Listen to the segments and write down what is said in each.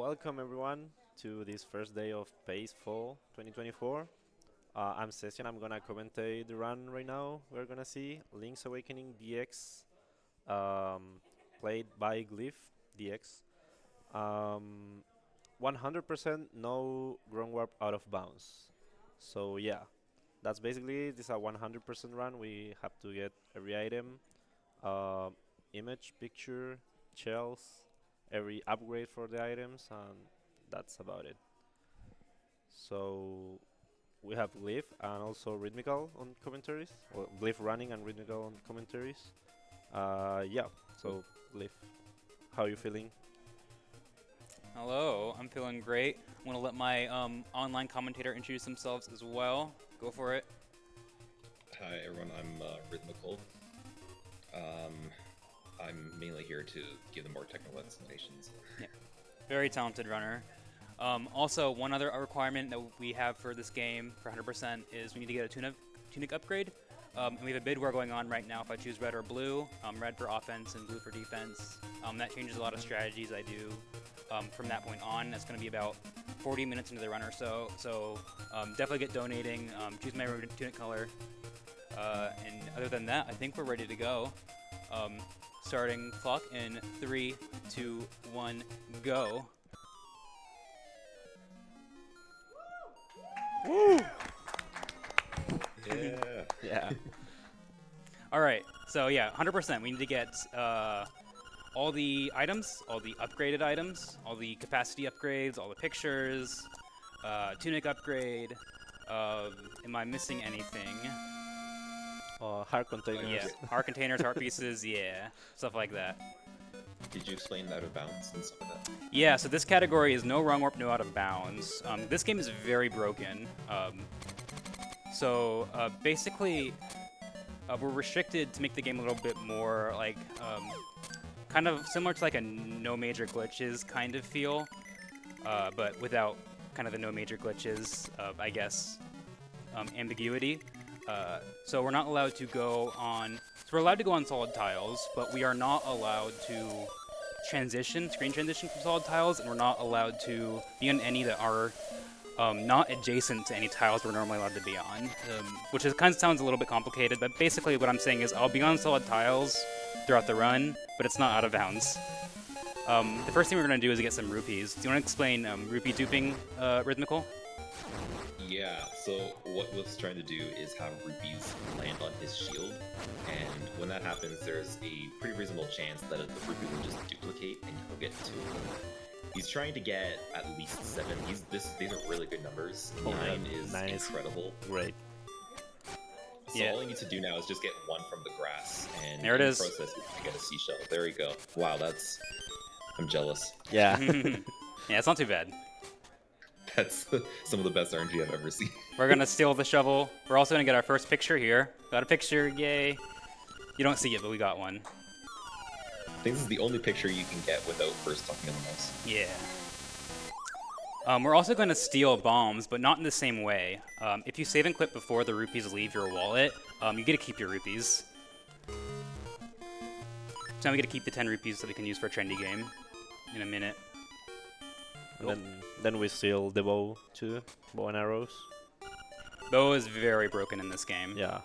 Welcome everyone to this first day of PACE Fall 2024. I'm Session. I'm gonna commentate the run right now. We're gonna see Link's Awakening DX, played by GlyphDX. Um, 100% no ground warp out of bounds. So yeah, that's basically it. This is a 100% run. We have to get every item, uh, image, picture, shells, every upgrade for the items, and that's about it. So we have Glyph and also Rhythmical on commentaries, or Glyph running and Rhythmical on commentaries. Yeah, so Glyph, how are you feeling? Hello, I'm feeling great. I'm going to let my online commentator introduce themselves as well. Go for it. Hi everyone, I'm Rhythmical. Um, I'm mainly here to give them more technical explanations. Yeah, very talented runner. Also, one other requirement that we have for this game for 100% is we need to get a tunic upgrade. And we have a bid war going on right now if I choose red or blue. Red for offense and blue for defense. That changes a lot of strategies I do from that point on. That's going to be about 40 minutes into the run or so. So definitely get donating. Choose my tunic color. And other than that, I think we're ready to go. Starting clock in 3, 2, 1, go. Woo! Yeah. Yeah. All right, so yeah, 100%. We need to get all the items, all the upgraded items, all the capacity upgrades, all the pictures, tunic upgrade. Am I missing anything? Hard containers. Yeah, heart containers, heart pieces, yeah, stuff like that. Did you explain out of bounds and stuff like that? Yeah, so this category is no wrong warp, no out of bounds. This game is very broken. Basically, we're restricted to make the game a little bit more like, kind of similar to like a no major glitches kind of feel, but without kind of the no major glitches, I guess, ambiguity. So we're not allowed to go on. So we're allowed to go on solid tiles, but we are not allowed to screen transition from solid tiles, and we're not allowed to be on any that are not adjacent to any tiles we're normally allowed to be on, which is, kind of sounds a little bit complicated, but basically what I'm saying is I'll be on solid tiles throughout the run, but it's not out of bounds. The first thing we're going to do is get some rupees. Do you want to explain rupee duping, Rhythmical? Yeah, so what Wolf's trying to do is have rupees land on his shield, and when that happens, there's a pretty reasonable chance that the rupee will just duplicate and he'll get 2 of them. He's trying to get at least 7. These are really good numbers. Oh, 9 is nine is incredible. Great. So Yeah. all he needs to do now is just get 1 from the grass, and There it in is. the process, he's gonna get a seashell. There you go. Wow, I'm jealous. Yeah. Yeah, it's not too bad. That's some of the best RNG I've ever seen. We're going to steal the shovel. We're also going to get our first picture here. Got a picture, yay. You don't see it, but we got one. I think this is the only picture you can get without first talking to the mouse. Yeah. We're also going to steal bombs, but not in the same way. If you save and quit before the rupees leave your wallet, you get to keep your rupees. So now we get to keep the 10 rupees that we can use for a trendy game in a minute. And then we steal the bow too, bow and arrows. Bow is very broken in this game. Yeah.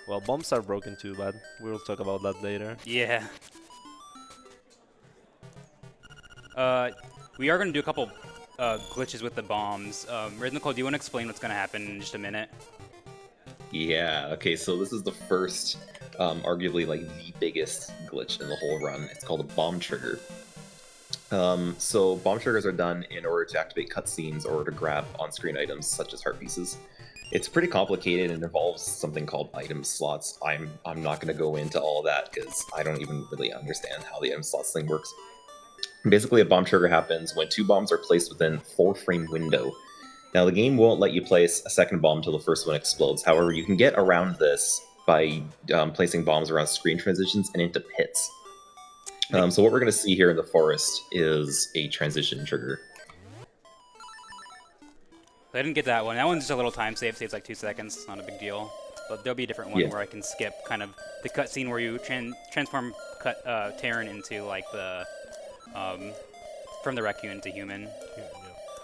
Well, bombs are broken too, but we'll talk about that later. Yeah. We are going to do a couple glitches with the bombs. Rhythmical, do you want to explain what's going to happen in just a minute? Yeah, okay, so this is the first, arguably like the biggest glitch in the whole run. It's called a bomb trigger. So bomb triggers are done in order to activate cutscenes or to grab on-screen items such as heart pieces. It's pretty complicated and involves something called item slots. I'm not going to go into all of that because I don't even really understand how the item slots thing works. Basically, a bomb trigger happens when 2 bombs are placed within a 4-frame window. Now, the game won't let you place a second bomb until the first one explodes. However, you can get around this by placing bombs around screen transitions and into pits. So what we're going to see here in the forest is a transition trigger. I didn't get that one. That one's just a little time save. Saves like 2 seconds. It's not a big deal. But there'll be a different one where I can skip kind of the cutscene where you transform Terran into like the from the raccoon to human. Yeah.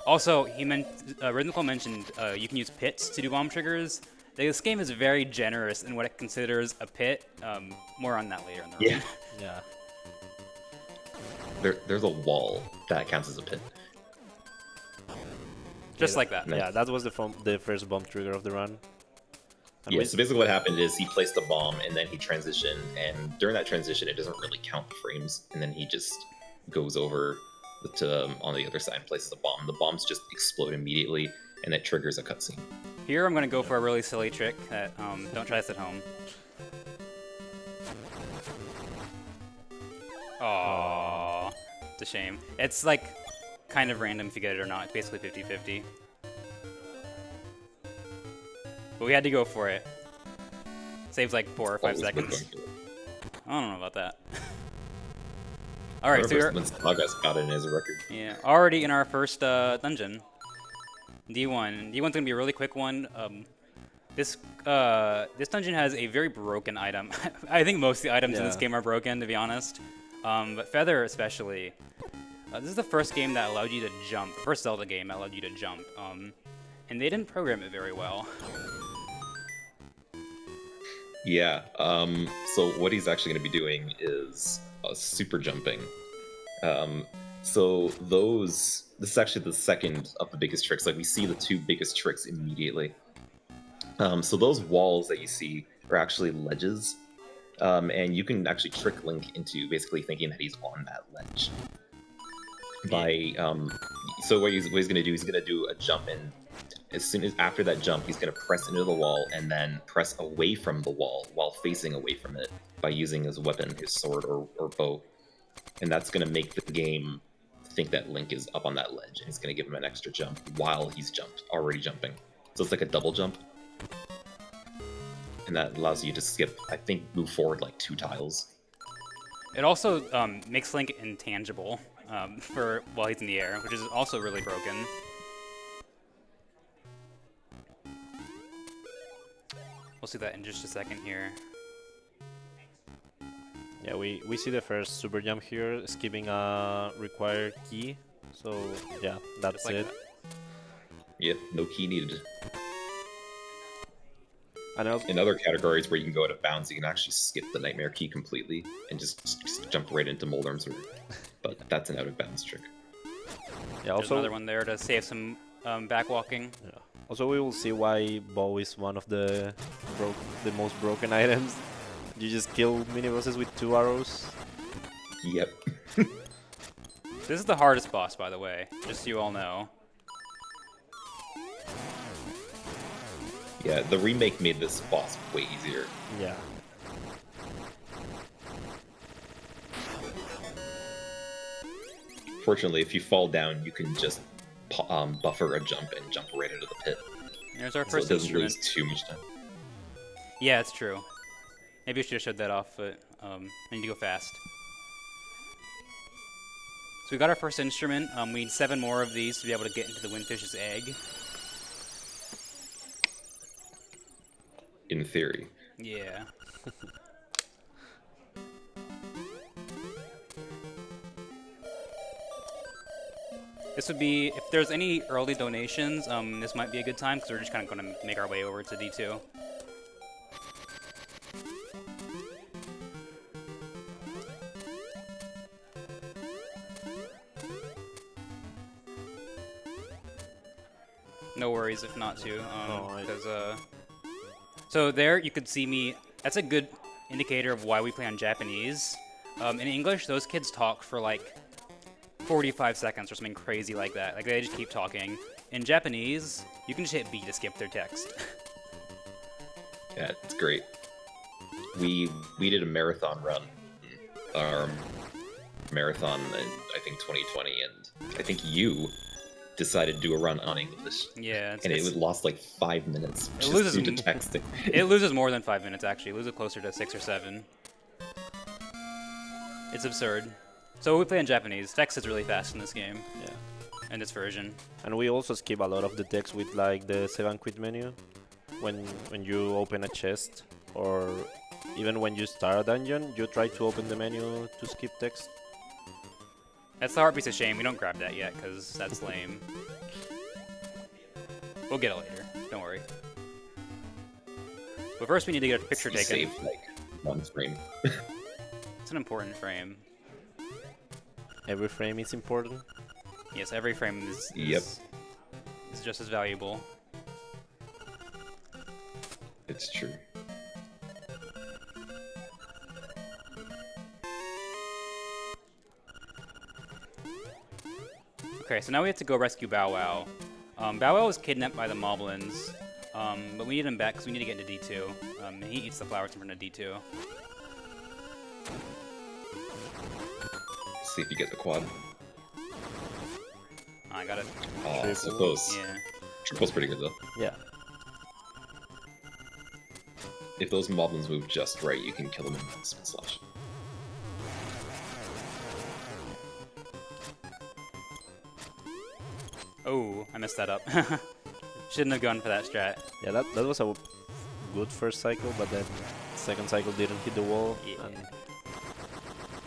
Also, Rhythmical mentioned you can use pits to do bomb triggers. This game is very generous in what it considers a pit. More on that later in the run. Yeah. Yeah. There's a wall that counts as a pit. Just like that. Nice. Yeah, that was the first bomb trigger of the run. And Yeah, we- so basically what happened is he placed a bomb and then he transitioned, and during that transition it doesn't really count the frames, and then he just goes over to on the other side and places a bomb. The bombs just explode immediately, and that triggers a cutscene. Here I'm going to go for a really silly trick that don't try this at home. Aww, it's a shame. It's like kind of random if you get it or not. It's basically 50-50. But we had to go for it. Saves like 4 or 5 Always worth seconds. going for it. I don't know about that. Alright, so Remember we're when Saga's got it as a record. already in our first dungeon. D1. D1's gonna be a really quick one. This dungeon has a very broken item. I think most of the items in this Yeah. game are broken, to be honest. But Feather especially. This is the first game that allowed you to jump. The first Zelda game that allowed you to jump. And they didn't program it very well. Yeah, so what he's actually going to be doing is super jumping. So this is actually the second of the biggest tricks. Like, we see the two biggest tricks immediately. So those walls that you see are actually ledges, and you can actually trick Link into basically thinking that he's on that ledge. So what he's going to do, he's going to do a jump, and as soon as after that jump, he's going to press into the wall and then press away from the wall while facing away from it by using his weapon, his sword or bow. And that's going to make the game think that Link is up on that ledge, and it's going to give him an extra jump while he's already jumping. So it's like a double jump. And that allows you to skip, I think, move forward like 2 tiles. It also makes Link intangible for while he's in the air, which is also really broken. We'll see that in just a second here. Yeah, we see the first super jump here, skipping a required key. So yeah, that's Just like it. that. Yep, no key needed. And also, In other categories where you can go out of bounds, you can actually skip the Nightmare Key completely and just jump right into Moldorm's Room. But that's an out of bounds trick. yeah, There's also another one there to save some back walking. Yeah. Also, we will see why bow is one of the most broken items. You just kill mini bosses with 2 arrows. Yep. This is the hardest boss, by the way, just so you all know. Yeah, the remake made this boss way easier. Yeah. Fortunately, if you fall down, you can just buffer a jump and jump right into the pit. There's our So first it doesn't instrument. lose too much time. Yeah, it's true. Maybe I should have showed that off, but I need to go fast. So we got our first instrument. We need 7 more of these to be able to get into the Windfish's egg. In theory. Yeah. This would be, if there's any early donations, this might be a good time, because we're just kind of going to make our way over to D2. No worries if not to, because so there you could see me. That's a good indicator of why we play on Japanese. In English, those kids talk for like 45 seconds or something crazy like that. Like they just keep talking. In Japanese, you can just hit B to skip their text. Yeah, it's great. We did a marathon run, our marathon in I think 2020, and I think you decided to do a run on English. Yeah, And it lost like 5 minutes just loses due to m- texting. it loses more than 5 minutes actually. It loses closer to 6 or 7. It's absurd. So we play in Japanese. Text is really fast in this game. Yeah. In this version. And we also skip a lot of the text with like the save and quit menu when you open a chest, or even when you start a dungeon, you try to open the menu to skip text. That's the heart piece of shame. We don't grab that yet because that's lame. We'll get it later. Don't worry. But first we need to get a picture You taken. saved like 1 frame. It's an important frame. Every frame is important. Yes, every frame is Yep. is just as valuable. It's true. Okay, so now we have to go rescue Bow Wow. Bow Wow was kidnapped by the Moblins, but we need him back because we need to get into D2. And he eats the flowers in front of D2. See if you get the quad. I got it. Oh, so close. Yeah. Triple's pretty good though. Yeah. If those moblins move just right, you can kill them in one spin slash. Oh, I messed that up. Shouldn't have gone for that strat. Yeah, that was a good first cycle, but then second cycle didn't hit the wall. Yeah. And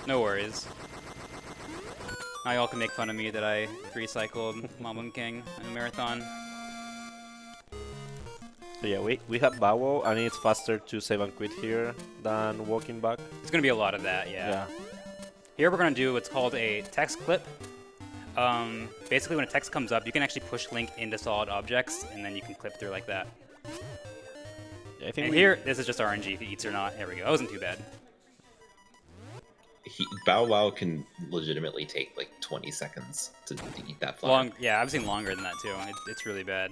No worries. Now y'all can make fun of me that I 3-cycled Moblin King in a marathon. so yeah, we have Bow Wow, and it's faster to save and quit here than walking back. There's gonna be a lot of that, yeah. Yeah. Here we're gonna do what's called a text clip. Basically when a text comes up, you can actually push Link into solid objects, and then you can clip through like that. Yeah, I think And here, this is just RNG if he eats or not. There we go. That wasn't too bad. Bow Wow can legitimately take like 20 seconds to eat that flower. Long, yeah, I've seen longer than that too. It's really bad.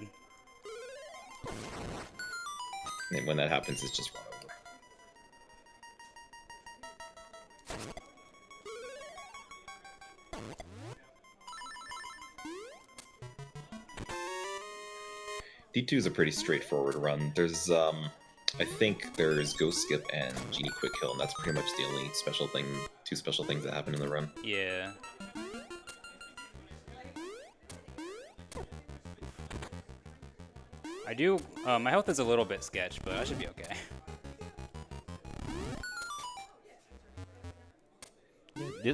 And when that happens, it's just run over. D2 is a pretty straightforward run. There's, I think there's Ghost Skip and Genie Quick Kill, and that's pretty much the only special thing, 2 special things that happen in the run. Yeah. I do, my health is a little bit sketch, but I should be okay.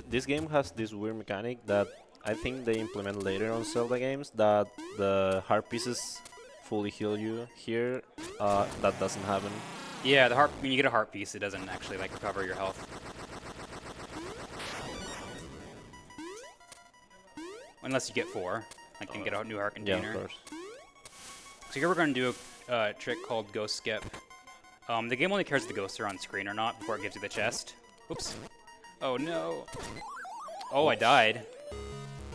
This game has this weird mechanic that I think they implement later on Zelda games, that the heart pieces fully heal you. Here, that doesn't happen. Yeah, the heart, when you get a heart piece, it doesn't actually like recover your health. Unless you get 4, like you can get a new heart Yeah, container. of course. So here we're going to do a trick called Ghost Skip. The game only cares if the ghosts are on screen or not before it gives you the chest. Oops. Oh no. Oh, I died.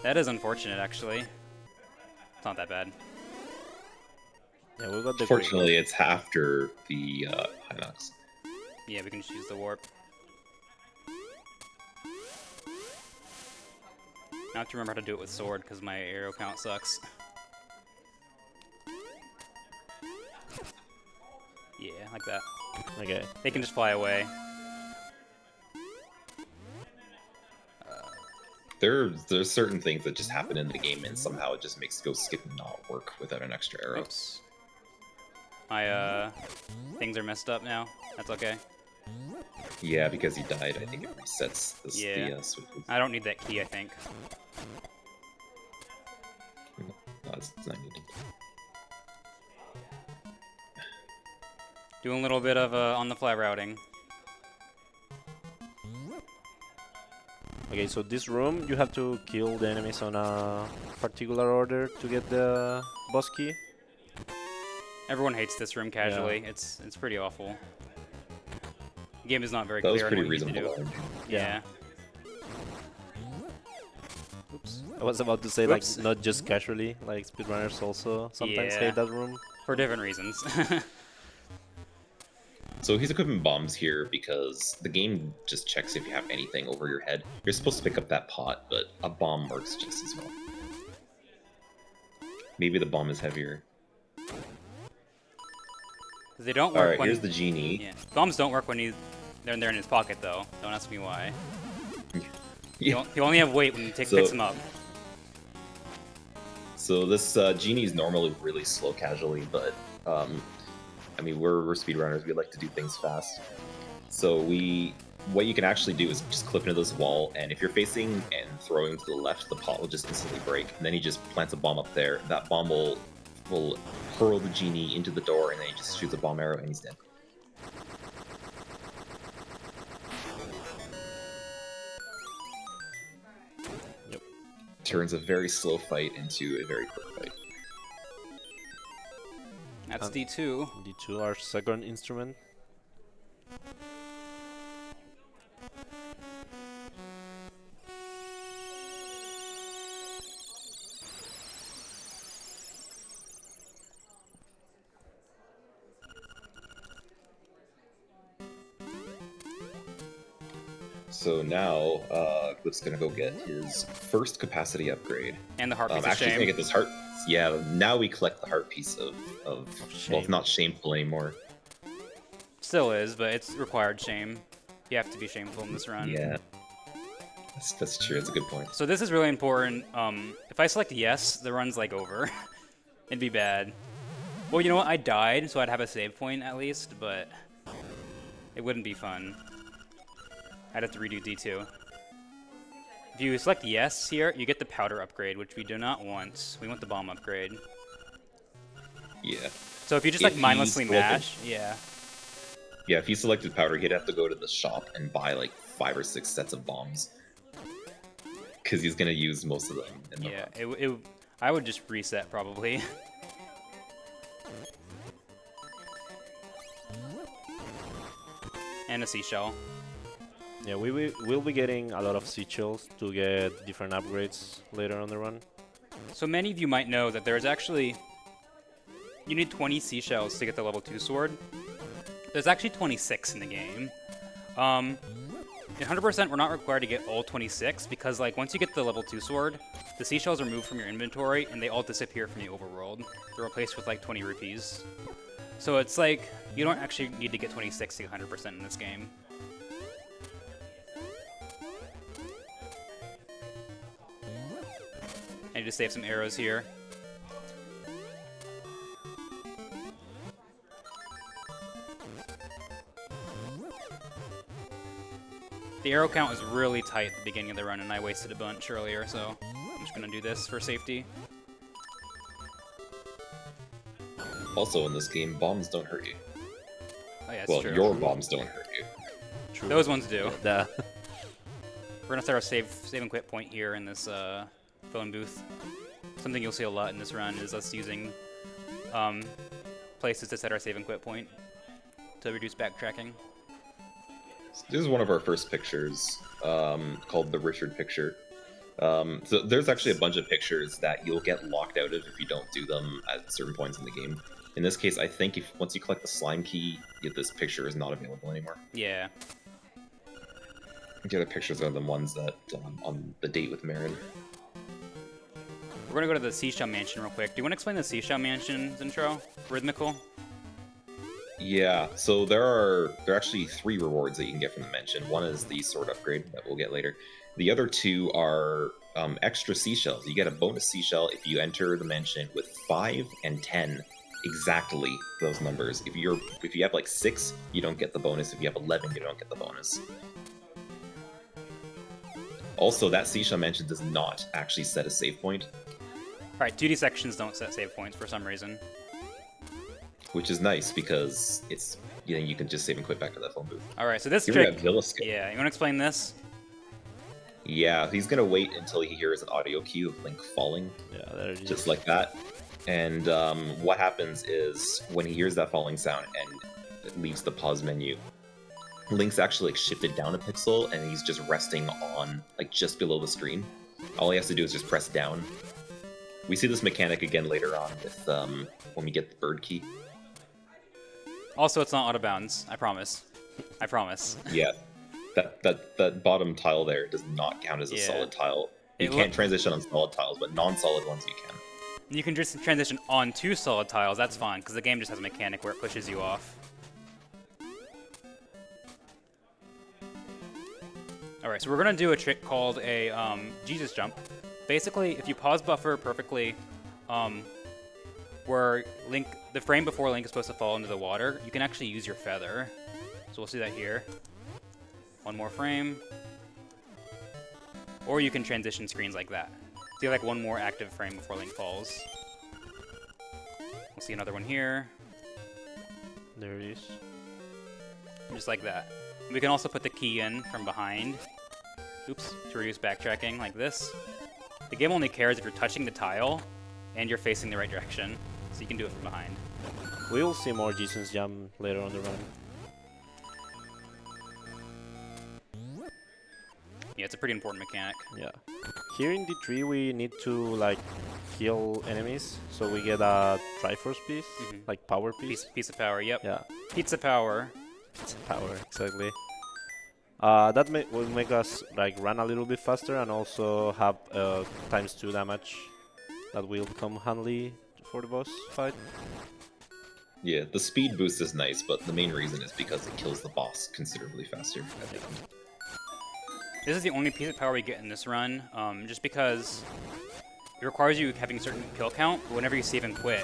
That is unfortunate, actually. It's not that bad. Yeah, we got the. Fortunately, it's after the Hinox. Yeah, we can just use the warp. Now I have to remember how to do it with sword because my arrow count sucks. Yeah, like that. Okay. They can just fly away. There's certain things that just happen in the game, and somehow it just makes Ghost Skip not work without an extra arrow. Oops. My things are messed up now. That's okay. Yeah, because he died, I think it resets the Yeah. switches. I don't need that key, I think. No, it's not needed. Doing a little bit of on-the-fly routing. Okay, so this room, you have to kill the enemies on a particular order to get the boss key. Everyone hates this room casually. It's pretty awful. The game is not very That was clear on pretty what you need to reasonable. do. Yeah. Oops. I was about to say, Whoops. like, not just casually, like speedrunners also sometimes Yeah. hate that room. For different reasons. So he's equipping bombs here because the game just checks if you have anything over your head. You're supposed to pick up that pot, but a bomb works just as well. Maybe the bomb is heavier. They don't work Alright, when... here's the genie. Yeah. Bombs don't work when they're in his pocket, though. Don't ask me why. Yeah. You only have weight when you picks him up. So this genie is normally really slow casually, but I mean we're speedrunners. We like to do things fast. So we what you can actually do is just clip into this wall, and if you're facing and throwing to the left, the pot will just instantly break. And then he just plants a bomb up there. That bomb will hurl the genie into the door, and then he just shoots a bomb arrow, and he's dead. Yep. Turns a very slow fight into a very quick fight. That's D2. D2, our second instrument. So now, Glyph's gonna go get his first capacity upgrade. And the heart piece of Actually, he's shame. gonna get this heart. Yeah, now we collect the heart piece of well, shame. not shameful anymore. Still is, but it's required shame. You have to be shameful in this run. Yeah, that's true. That's a good point. So this is really important. If I select yes, the run's like over. It'd be bad. Well, you know what? I died, so I'd have a save point at least, but it wouldn't be fun. I'd have to redo D2. If you select yes here, you get the powder upgrade, which we do not want. We want the bomb upgrade. Yeah. So if you just If like mindlessly you selected- mash, yeah. Yeah, if he selected powder, he'd have to go to the shop and buy like 5 or 6 sets of bombs. Because he's gonna use most of them. In the Yeah, I would just reset probably. And a seashell. Yeah, we'll be getting a lot of seashells to get different upgrades later on the run. So many of you might know that there's actually... You need 20 seashells to get the level 2 sword. There's actually 26 in the game. 100% we're not required to get all 26 because like once you get the level 2 sword, the seashells are removed from your inventory and they all disappear from the overworld. They're replaced with like 20 rupees. So it's like, you don't actually need to get 26 to get 100% in this game. I need to save some arrows here. The arrow count is really tight at the beginning of the run, and I wasted a bunch earlier, so I'm just going to do this for safety. Also in this game, bombs don't hurt you. Oh yeah, that's Well, true. your bombs don't hurt you. True. Those ones do. The We're going to start our save and quit point here in this phone booth. Something you'll see a lot in this run is us using places to set our save and quit point to reduce backtracking. This is one of our first pictures, called the Richard picture. So there's actually a bunch of pictures that you'll get locked out of if you don't do them at certain points in the game. In this case, I think once you collect the slime key, this picture is not available anymore. Yeah. The other pictures are the ones that on the date with Marin. We're going to go to the Seashell Mansion real quick. Do you want to explain the Seashell Mansion's intro? Rhythmical? Yeah, so there are actually 3 rewards that you can get from the mansion. One is the sword upgrade that we'll get later. The other 2 are extra seashells. You get a bonus seashell if you enter the mansion with 5 and 10, exactly those numbers. If you have like 6, you don't get the bonus. If you have 11, you don't get the bonus. Also, that seashell mansion does not actually set a save point, Alright, 2D sections don't set save points for some reason. which is nice because it's you can just save and quit back to that phone booth. Alright, so this Here we trick... have Villa Skip. Yeah, you want to explain this? Yeah, he's gonna wait until he hears an audio cue of Link falling, yeah, there it is. just like that. And what happens is when he hears that falling sound and it leaves the pause menu, Link's actually like shifted down a pixel and he's just resting on like just below the screen. All he has to do is just press down. We see this mechanic again later on with when we get the bird key. Also, it's not out of bounds. I promise. I promise. Yeah, that bottom tile there does not count as a Yeah. solid tile. You It can't transition on solid tiles, but non-solid ones you can. You can just transition onto solid tiles. That's fine, because the game just has a mechanic where it pushes you off. Alright, so we're going to do a trick called a Jesus jump. Basically, if you pause buffer perfectly, where the frame before Link is supposed to fall into the water, you can actually use your feather. So we'll see that here. One more frame. Or you can transition screens like that. So you have like one more active frame before Link falls. We'll see another one here. There it is. Just like that. We can also put the key in from behind. Oops, to reduce backtracking like this. The game only cares if you're touching the tile and you're facing the right direction. So you can do it from behind. We will see more Jason's jump later on the run. Yeah, it's a pretty important mechanic. Yeah. Here in D3 we need to like kill enemies, so we get a Triforce piece, like power piece. Piece of power, yep. Yeah. Pizza power. It's power, exactly. That will make us like run a little bit faster and also have ×2 damage that will come handy for the boss fight. Yeah, the speed boost is nice, but the main reason is because it kills the boss considerably faster at the end. This is the only piece of power we get in this run, just because it requires you having a certain kill count. But whenever you save and quit,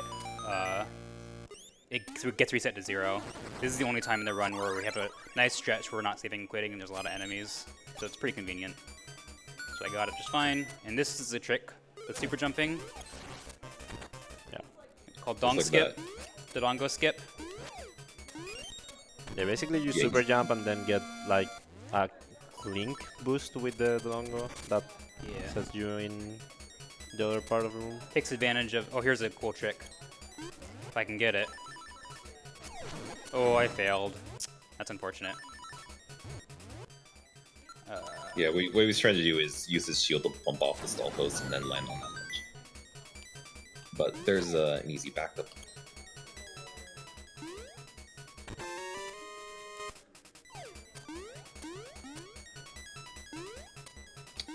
it gets reset to 0. This is the only time in the run where we have a nice stretch where we're not saving and quitting and there's a lot of enemies. So it's pretty convenient. So I got it just fine. And this is a trick with super jumping. Yeah. It's called Dong like Skip. The Dongo Skip. Yeah, basically you super jump and then get like a link boost with the dongo that sets you in the other part of the room. Takes advantage of... Oh, here's a cool trick. If I can get it. Oh, I failed. That's unfortunate. Yeah, what he was trying to do is use his shield to bump off the stall post and then land on that ledge. But there's an easy backup.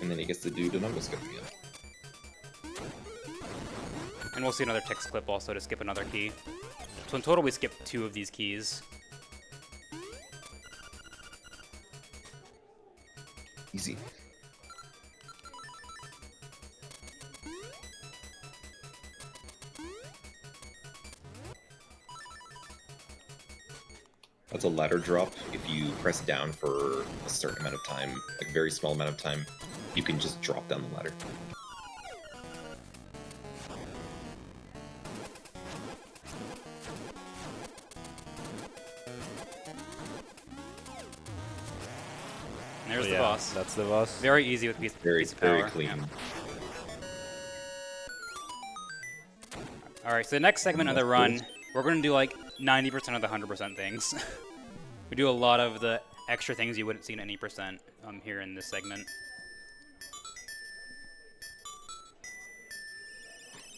And then he gets to do the number skip again. And we'll see another text clip also to skip another key. So in total we skipped 2 of these keys. Easy. That's a ladder drop. If you press down for a certain amount of time, like a very small amount of time, you can just drop down the ladder. And there's So the yeah, boss. That's the boss. Very easy with piece of Very power. clean. Yeah. Alright, so the next segment of the run, we're going to do like 90% of the 100% things. We do a lot of the extra things you wouldn't see in any percent here in this segment.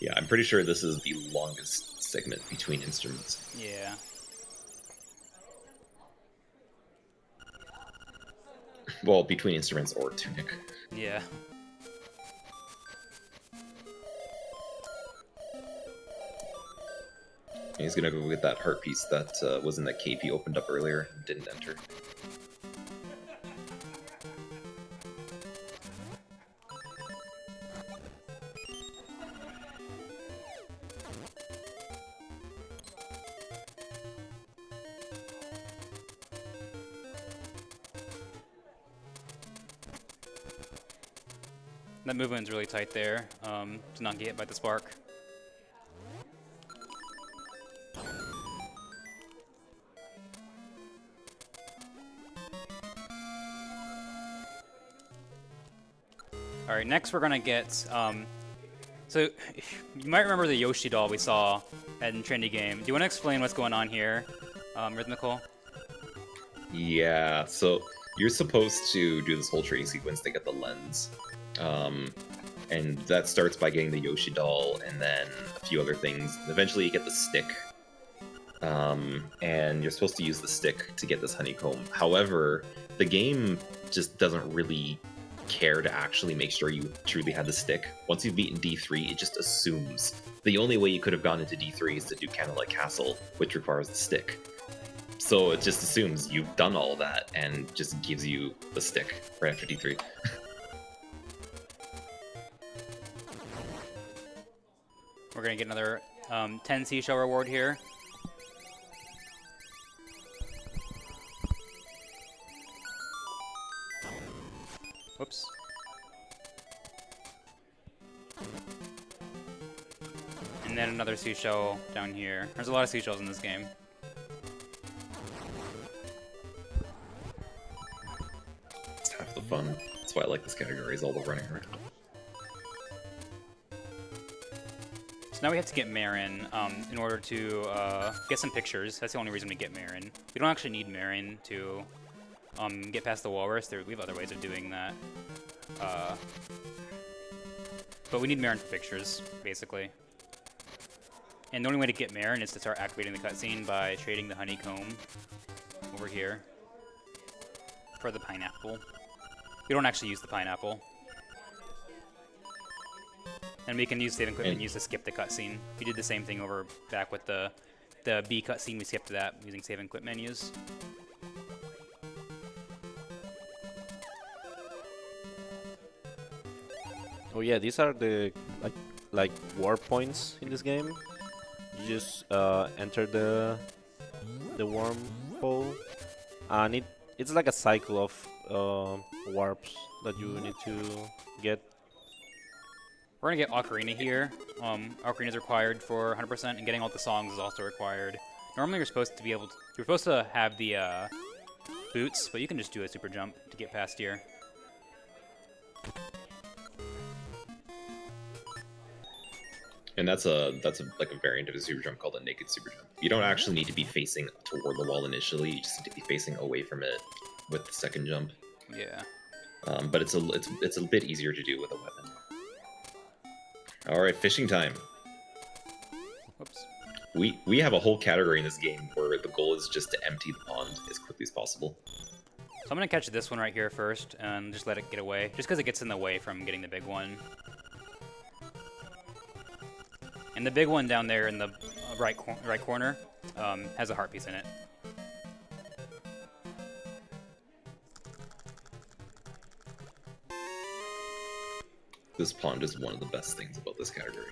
Yeah, I'm pretty sure this is the longest segment between instruments. Yeah. Well, between instruments or tunic. Yeah. And he's gonna go get that heart piece that was in that cave he opened up earlier and didn't enter. That movement's really tight there to not get hit by the spark. Alright, next we're gonna get, so you might remember the Yoshi doll we saw in Trendy Game. Do you want to explain what's going on here, Rhythmical? Yeah, so you're supposed to do this whole training sequence to get the lens. And that starts by getting the Yoshi doll and then a few other things. Eventually you get the stick. And you're supposed to use the stick to get this honeycomb. However, the game just doesn't really care to actually make sure you truly had the stick. Once you've beaten D3, it just assumes. The only way you could have gone into D3 is to do Candlelight Castle, which requires the stick. So it just assumes you've done all that and just gives you the stick right after D3. We're gonna get another 10 seashell reward here. And then another seashell down here. There's a lot of seashells in this game. It's half the fun. That's why I like this category, is all the running around. So now we have to get Marin in order to get some pictures. That's the only reason we get Marin. We don't actually need Marin to get past the walrus. We have other ways of doing that. But we need Marin for pictures, basically. And the only way to get Marin is to start activating the cutscene by trading the honeycomb over here for the pineapple. We don't actually use the pineapple. And we can use save equipment and use to skip the cutscene. We did the same thing over back with the B cutscene. We skipped that using save and quit menus. Oh yeah, these are the like war points in this game. You just enter the wormhole, and it's like a cycle of warps that you need to get. We're gonna get Ocarina here. Ocarina is required for 100%, and getting all the songs is also required. Normally you're supposed to be able to, you're supposed to have the boots, but you can just do a super jump to get past here. And that's like a variant of a super jump called a naked super jump. You don't actually need to be facing toward the wall initially. You just need to be facing away from it with the second jump. Yeah. But it's a bit easier to do with a weapon. All right, fishing time. Whoops. We have a whole category in this game where the goal is just to empty the pond as quickly as possible. So I'm gonna catch this one right here first and just let it get away, just because it gets in the way from getting the big one. And the big one down there in the right corner has a heart piece in it. This pond is one of the best things about this category.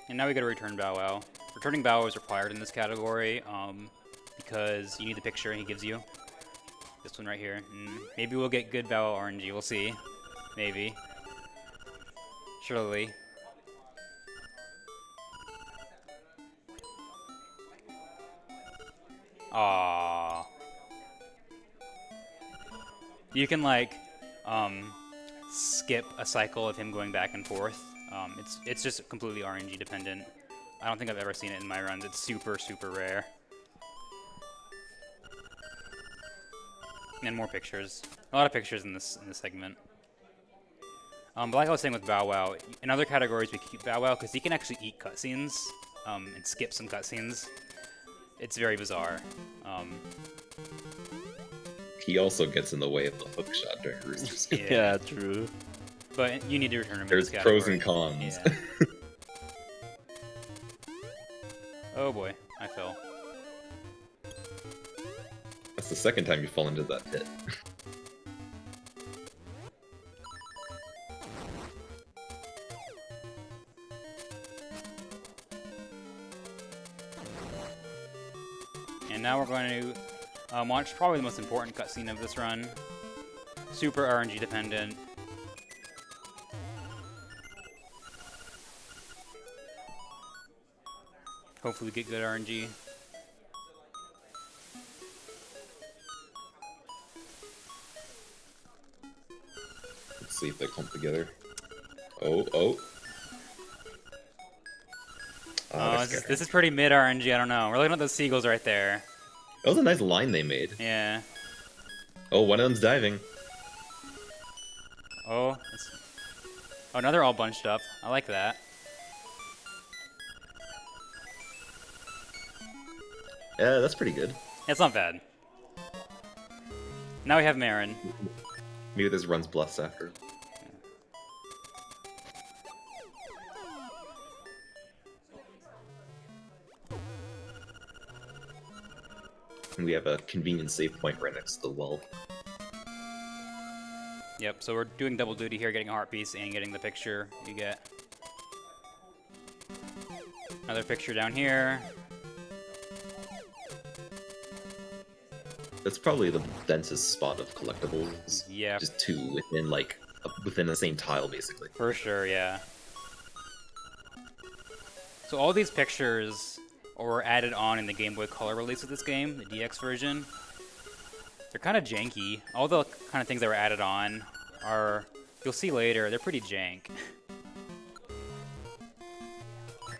And now we gotta return Bow Wow. Returning Bow Wow is required in this category because you need the picture he gives you. This one right here. Maybe we'll get good Bow Wow RNG, we'll see. Maybe. Surely. Aww. You can like skip a cycle of him going back and forth. It's just completely RNG dependent. I don't think I've ever seen it in my runs. It's super, super rare. And more pictures. A lot of pictures in this segment. But like I was saying with Bow Wow, in other categories we keep Bow Wow because he can actually eat cutscenes and skip some cutscenes. It's very bizarre. He also gets in the way of the hook shot during Rooster Skip. Yeah, true. But you need to return him. There's in this pros category. and cons. Yeah. Oh boy, I fell. That's the second time you fall into that pit. And now we're going to watch probably the most important cutscene of this run. Super RNG dependent. Hopefully we get good RNG. Let's see if they clump together. Oh. This is pretty mid RNG, I don't know. We're looking at those seagulls right there. That was a nice line they made. Yeah. Oh, one of them's diving. Oh, now they're all bunched up. I like that. Yeah, that's pretty good. It's not bad. Now we have Marin. Maybe this run's blessed after. And we have a convenient save point right next to the well. Yep, so we're doing double duty here, getting a heart piece and getting the picture you get. Another picture down here. That's probably the densest spot of collectibles. Yeah. Just two within like within the same tile, basically. For sure, yeah. So all these pictures were added on in the Game Boy Color release of this game, the DX version. They're kind of janky. All the kind of things that were added on are, you'll see later, they're pretty jank.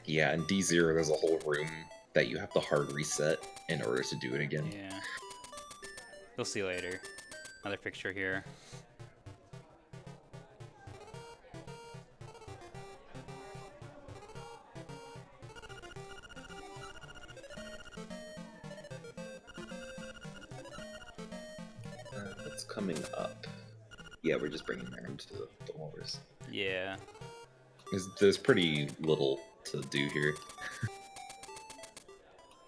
Yeah, in D0 there's a whole room that you have to hard reset in order to do it again. Yeah. You'll see later. Another picture here. What's coming up? Yeah, we're just bringing Marin to the walrus. Yeah. There's pretty little to do here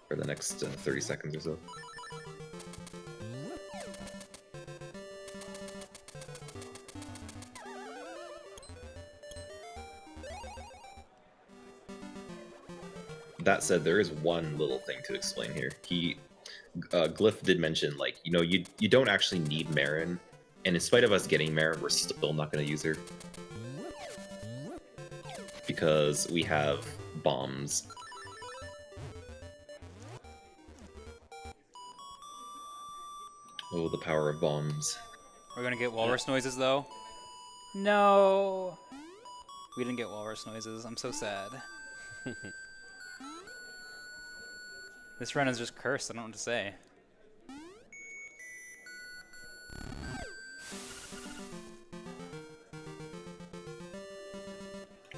for the next 30 seconds or so. That said, there is one little thing to explain here. Glyph did mention, like, you know, you don't actually need Marin, and in spite of us getting Marin, we're still not going to use her. Because we have bombs. Oh, the power of bombs. We're gonna get walrus noises though. No. We didn't get walrus noises. I'm so sad. This run is just cursed. I don't know what to say.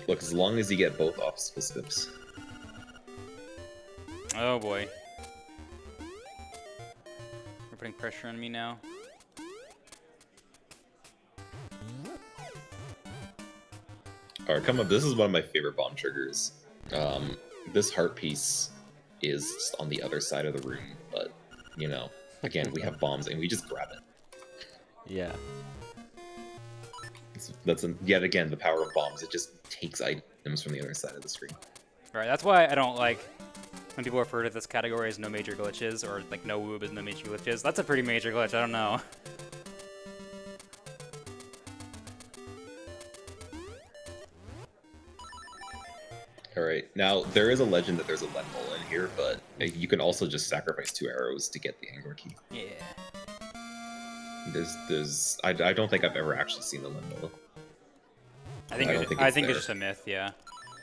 Look, as long as you get both obstacle skips. Oh boy. We're putting pressure on me now. Alright, come up. This is one of my favorite bomb triggers. This heart piece is just on the other side of the room, but, you know, again, we have bombs and we just grab it. Yeah. That's yet again the power of bombs. It just takes items from the other side of the screen. Right, that's why I don't like when people refer to this category as no major glitches, or like no woob as no major glitches. That's a pretty major glitch, I don't know. Alright, now there is a legend that there's a Lemol in here, but you can also just sacrifice 2 arrows to get the Angler Key. Yeah. I don't think I've ever actually seen the Lemol. I think it's just a myth, yeah.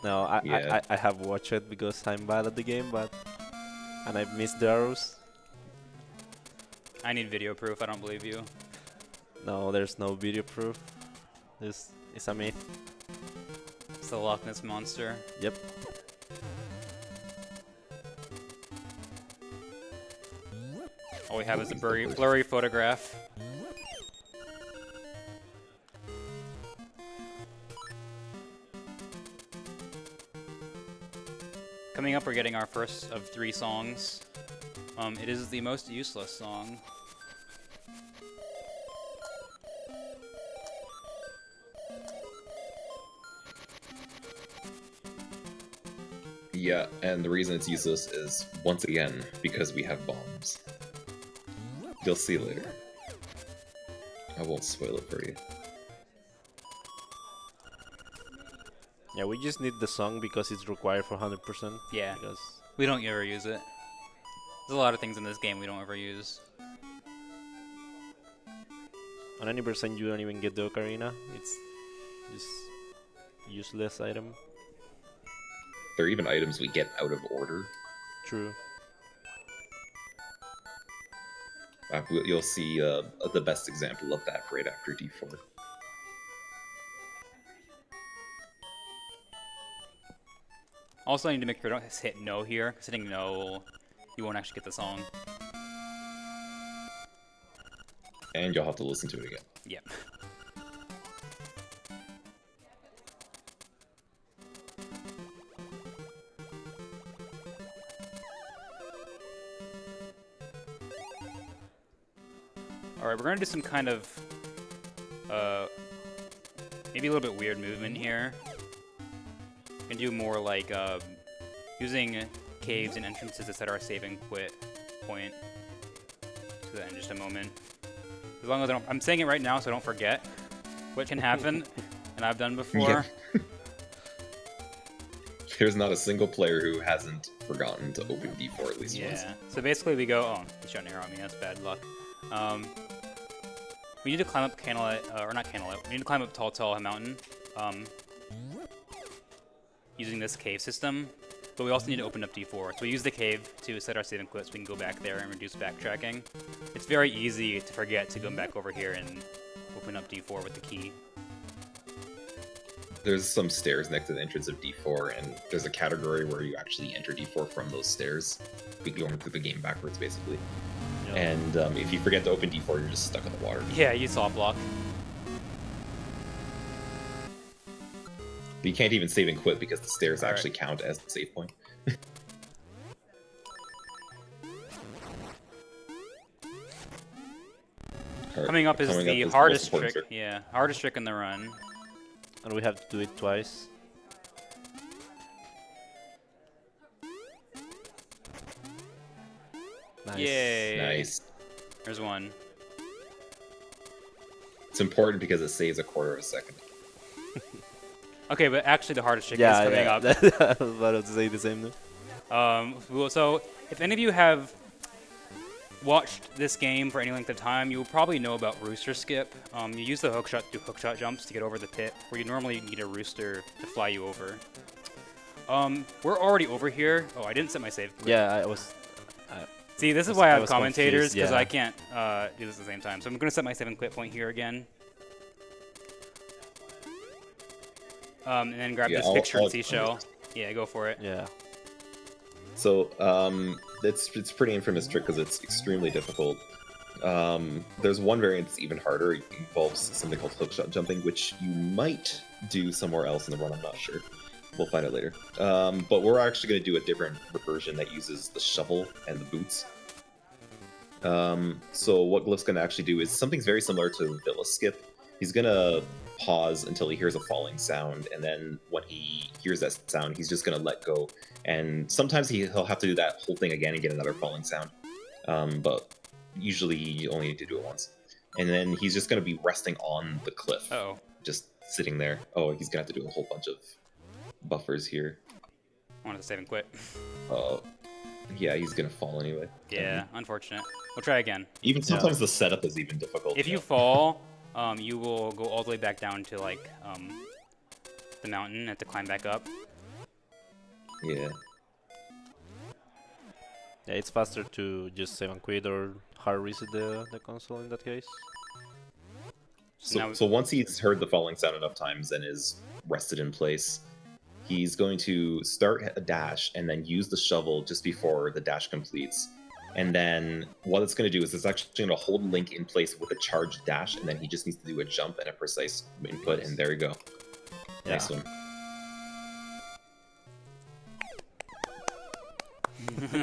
No, Yeah. I have watched it because I'm bad at the game, and I missed the arrows. I need video proof, I don't believe you. No, there's no video proof. It's a myth. It's the Loch Ness Monster. Yep. All we have is a blurry photograph. Coming up, we're getting our first of 3 songs. It is the most useless song. Yeah, and the reason it's useless is, once again, because we have bombs. You'll see later. I won't spoil it for you. Yeah, we just need the song because it's required for 100%. Yeah, Because we don't ever use it. There's a lot of things in this game we don't ever use. on any percent you don't even get the ocarina. It's just useless item. There are even items we get out of order. True. You'll see the best example of that right after D4. Also, I need to make sure I don't hit no here, because hitting no, you won't actually get the song. And you'll have to listen to it again. Yep. Alright, we're gonna do some kind of, maybe a little bit weird movement here. We can do more like, using caves and entrances to set our save and quit point. Do that in just a moment. As long as I'm saying it right now so I don't forget. what can happen, and I've done before. Yeah. There's not a single player who hasn't forgotten to open D4 at least once. Yeah. So basically, we go. Oh, he's shot an arrow at me. That's bad luck. We need to climb up or not Candlelit. We need to climb up Tall Mountain. Using this cave system, but we also need to open up D4. So we use the cave to set our save and quit so we can go back there and reduce backtracking. It's very easy to forget to go back over here and open up D4 with the key. There's some stairs next to the entrance of D4, and there's a category where you actually enter D4 from those stairs. You're going through the game backwards, basically. Yeah. And if you forget to open D4, you're just stuck in the water. Yeah, you saw block. But you can't even save and quit because the stairs All actually count as the save point. Coming up is the hardest trick. Yeah, hardest trick in the run. And we have to do it twice. Nice. Yay! Nice. There's one. It's important because it saves a quarter of a second. Okay, but actually the hardest trick is Yeah, coming yeah. up. I was about to say the same thing. Well, so if any of you have watched this game for any length of time, you will probably know about rooster skip. You use the hookshot jumps to get over the pit, where you normally need a rooster to fly you over. We're already over here. Oh, I didn't set my save. Yeah, I was. See, this is why I have was commentators, confused, because yeah. I can't do this at the same time. So I'm going to set my save and quit point here again. And then grab this picture and seashell. Yeah, go for it. Yeah. So it's pretty infamous trick because it's extremely difficult. There's one variant that's even harder. It involves something called hookshot jumping, which you might do somewhere else in the run. I'm not sure. We'll find out later. But we're actually going to do a different version that uses the shovel and the boots. So what Glyph's going to actually do is something's very similar to Villa Skip. He's going to pause until he hears a falling sound, and then when he hears that sound, he's just going to let go. And sometimes he'll have to do that whole thing again and get another falling sound. But usually you only need to do it once. And then he's just going to be resting on the cliff. Uh-oh. Just sitting there. Oh, he's going to have to do a whole bunch of buffers here. I wanted to save and quit. Yeah, he's gonna fall anyway. Yeah, unfortunate. We'll try again. Even sometimes the setup is even difficult. If you fall, you will go all the way back down to like the mountain and have to climb back up. Yeah. Yeah, it's faster to just save and quit or hard reset the console in that case. So once he's heard the falling sound enough times and is rested in place, he's going to start a dash and then use the shovel just before the dash completes. And then what it's going to do is it's actually going to hold Link in place with a charged dash, and then he just needs to do a jump and a precise input, and there you go. Yeah. Nice one.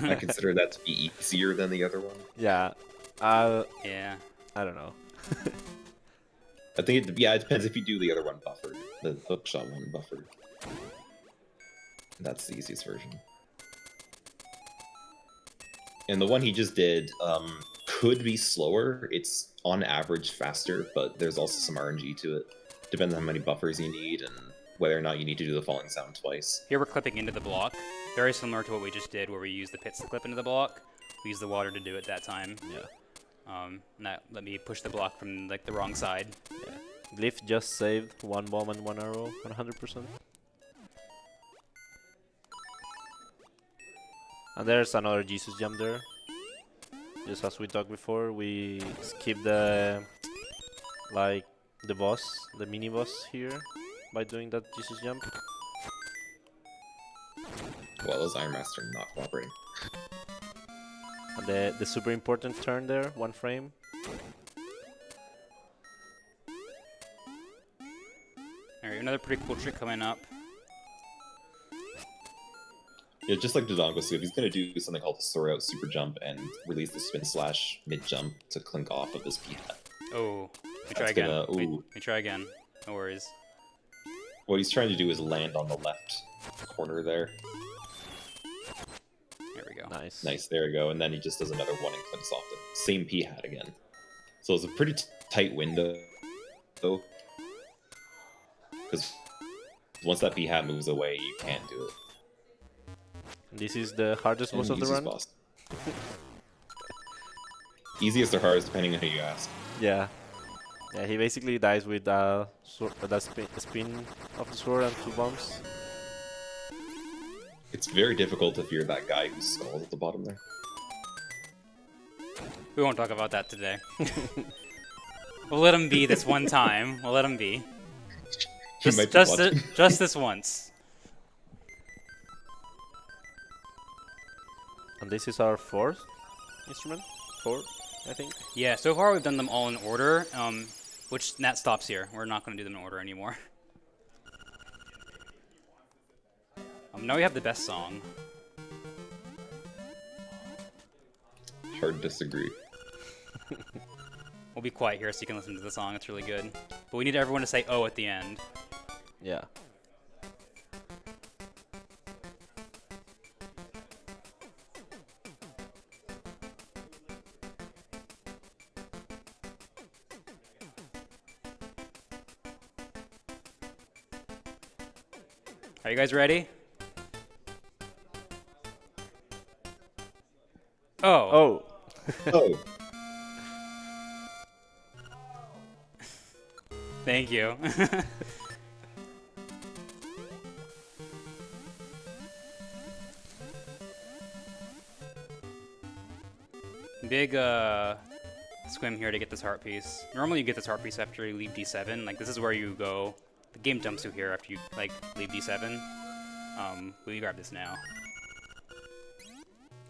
I consider that to be easier than the other one. Yeah. Yeah. I don't know. I think it depends if you do the other one buffered, the hookshot one buffered. That's the easiest version. And the one he just did could be slower. It's on average faster, but there's also some RNG to it. Depends on how many buffers you need and whether or not you need to do the falling sound twice. Here we're clipping into the block. Very similar to what we just did where we used the pits to clip into the block. We used the water to do it that time. Yeah. And that let me push the block from like the wrong side. Yeah. Glyph just saved one bomb and one arrow 100%. And there's another Jesus jump there. Just as we talked before, we skip the boss, the mini boss here by doing that Jesus jump. Well, those Iron Master are not cooperating. And the super important turn there, one frame. Alright, another pretty cool trick coming up. Yeah, just like Dodongo Scoop, he's going to do something called the Soar Out Super Jump and release the Spin Slash mid-jump to clink off of this P-hat. Oh, we try That's again. gonna- We try again. No worries. What he's trying to do is land on the left corner there. There we go. Nice. Nice, there we go. And then he just does another one and clinks off the same P-hat again. So it's a pretty tight window, though. Because once that B-hat moves away, you can't do it. This is the hardest boss of the Easiest run? boss. Easiest or hardest, depending on who you ask. Yeah. Yeah, he basically dies with the spin of the sword and 2 bombs. It's very difficult if you're that guy who skulls at the bottom there. We won't talk about that today. We'll let him be this one time. We'll let him be. He might be watching. Just this once. And this is our 4th instrument? 4th, I think. Yeah, so far we've done them all in order, which that stops here. We're not going to do them in order anymore. Now we have the best song. Hard to disagree. We'll be quiet here so you can listen to the song. It's really good. But we need everyone to say "oh" at the end. Yeah. Are you guys ready? Oh. Oh! Oh, Thank you. Big swim here to get this heart piece. Normally you get this heart piece after you leave D7. Like this is where you go. The game dumps you here after you like leave D7. Will you grab this now?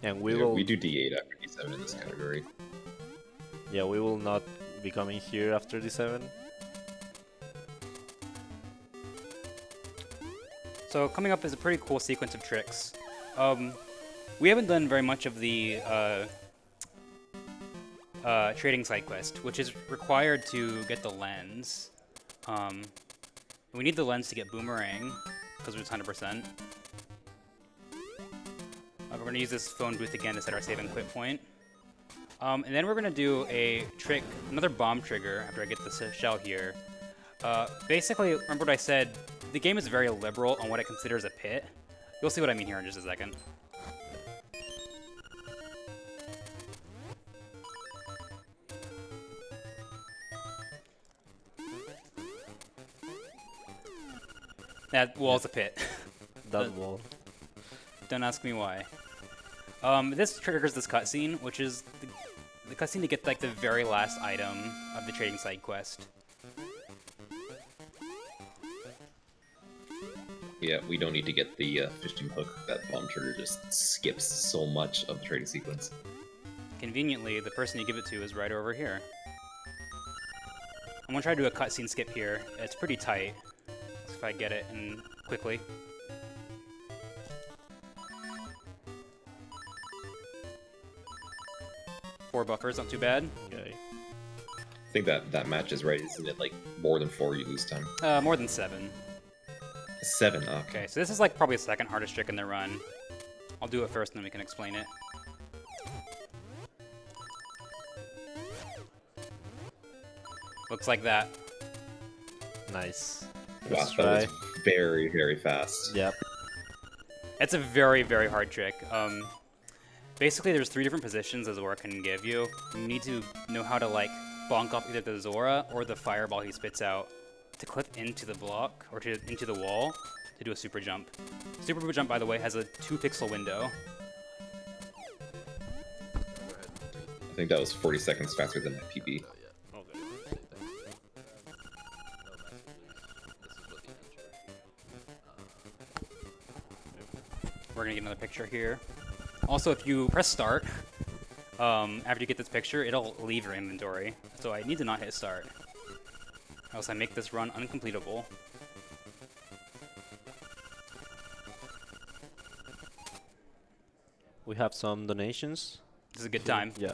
And we will... do D8 after D7 in this category. Yeah, we will not be coming here after D7. So coming up is a pretty cool sequence of tricks. We haven't done very much of the trading side quest, which is required to get the lens. We need the lens to get Boomerang, because it's 100%. We're going to use this phone booth again to set our save and quit point. And then we're going to do a trick, another bomb trigger after I get this shell here. Basically, remember what I said, the game is very liberal on what it considers a pit. You'll see what I mean here in just a second. That wall's a pit. That wall. Don't ask me why. This triggers this cutscene, which is the cutscene to get like the very last item of the trading side quest. Yeah, we don't need to get the fishing hook. That bomb trigger just skips so much of the trading sequence. Conveniently, the person you give it to is right over here. I'm gonna try to do a cutscene skip here. It's pretty tight. Let's see if I get it and quickly. Four buffers, not too bad. Okay. I think that match is right, isn't it? Like more than 4, you lose time. More than 7. 7, okay. Okay, so this is like probably the second hardest trick in the run. I'll do it first and then we can explain it. Looks like that. Nice. Wow, Let's that try. was very, very fast. Yep. It's a very, very hard trick. Basically, there's 3 different positions the Zora can give you. You need to know how to like bonk off either the Zora or the fireball he spits out to clip into the block or into the wall to do a super jump. Super jump, by the way, has a 2-pixel window. I think that was 40 seconds faster than my PB. We're gonna get another picture here. Also, if you press start, after you get this picture, it'll leave your inventory. So I need to not hit start. Or else I make this run uncompletable. We have some donations. This is a good time. Yeah.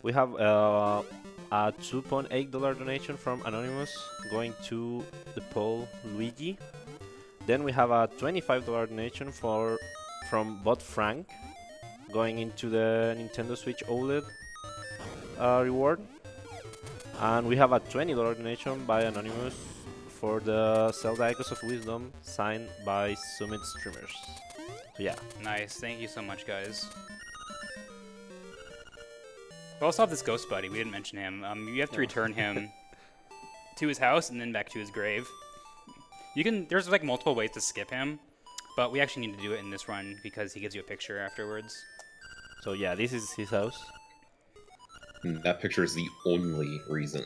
We have a $2.8 donation from Anonymous going to the Paul Luigi. Then we have a $25 donation from Bot Frank going into the Nintendo Switch OLED reward. And we have a $20 donation by Anonymous for the Zelda Echoes of Wisdom signed by Summit streamers. So yeah, Nice. Thank you so much, guys. We also have this ghost buddy. We didn't mention him. You have to return him to his house and then back to his grave. You can. There's like multiple ways to skip him, but we actually need to do it in this run because he gives you a picture afterwards. so yeah, this is his house. That picture is the only reason.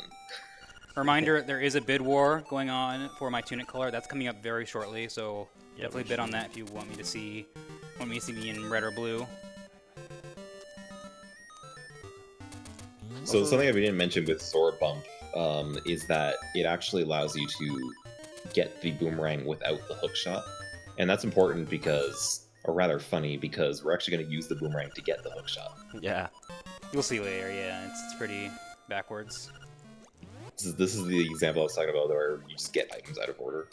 Reminder: there is a bid war going on for my tunic color. That's coming up very shortly, so Yeah, definitely we bid on should- that if you want me to see me in red or blue. So Also- something that we didn't mention with Sword Bump is that it actually allows you to get the boomerang without the hook shot. And that's important because, or rather funny, because we're actually going to use the boomerang to get the hook shot. Yeah, You'll see later. Yeah, it's pretty backwards. This is the example I was talking about where you just get items out of order.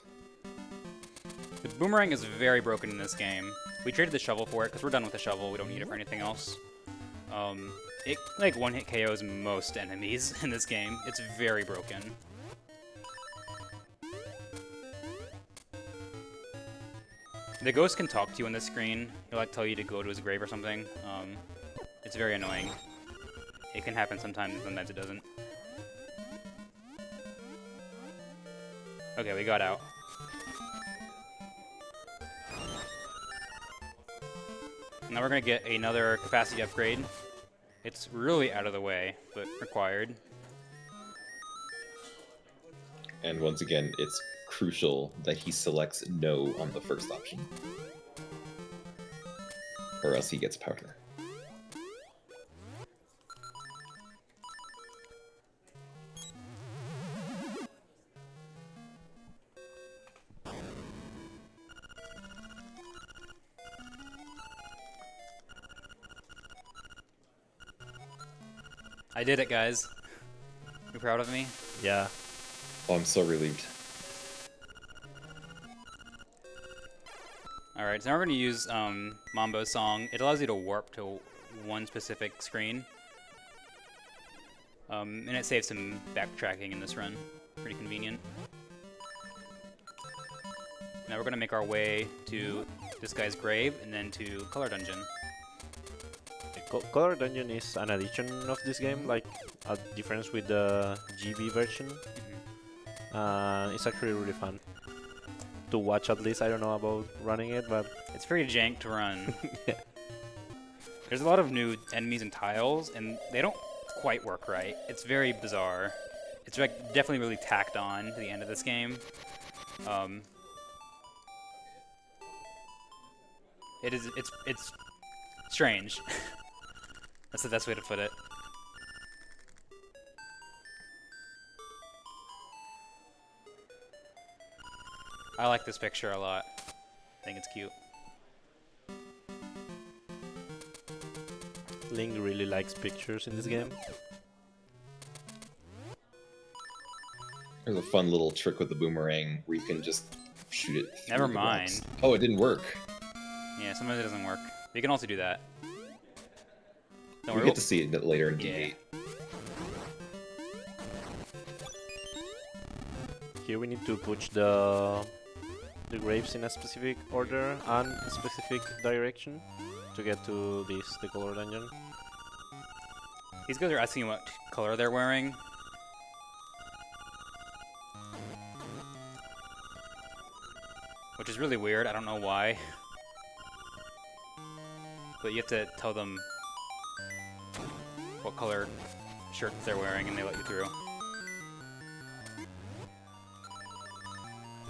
The boomerang is very broken in this game. We traded the shovel for it because we're done with the shovel. We don't need it for anything else. It like one-hit KOs most enemies in this game. It's very broken. The ghost can talk to you on the screen. He'll like tell you to go to his grave or something. It's very annoying. It can happen sometimes, and sometimes it doesn't. Okay, we got out. Now we're gonna get another capacity upgrade. It's really out of the way, but required. And once again, it's crucial that he selects no on the first option. Or else he gets powder. I did it, guys. You proud of me? yeah. Oh, I'm so relieved. Alright, so now we're going to use Mambo's song. It allows you to warp to one specific screen. And it saves some backtracking in this run. Pretty convenient. Now we're going to make our way to this guy's grave and then to Color Dungeon. Color Dungeon is an addition of this game, like a difference with the GB version. It's actually really fun to watch. At least I don't know about running it, but It's very jank to run. yeah. There's a lot of new enemies and tiles, and they don't quite work right. It's very bizarre. It's like definitely really tacked on to the end of this game. It's strange. That's the best way to put it. I like this picture a lot. I think it's cute. Link really likes pictures in this game. There's a fun little trick with the boomerang where you can just shoot it. through Never the mind. rocks. Oh, it didn't work. Yeah, sometimes it doesn't work. You can also do that. Don't We worry. get to see it later in Yeah. D8. Here we need to push the graves in a specific order and a specific direction to get to the color dungeon. These guys are asking what color they're wearing. Which is really weird. I don't know why. But you have to tell them what color shirt they're wearing, and they let you through.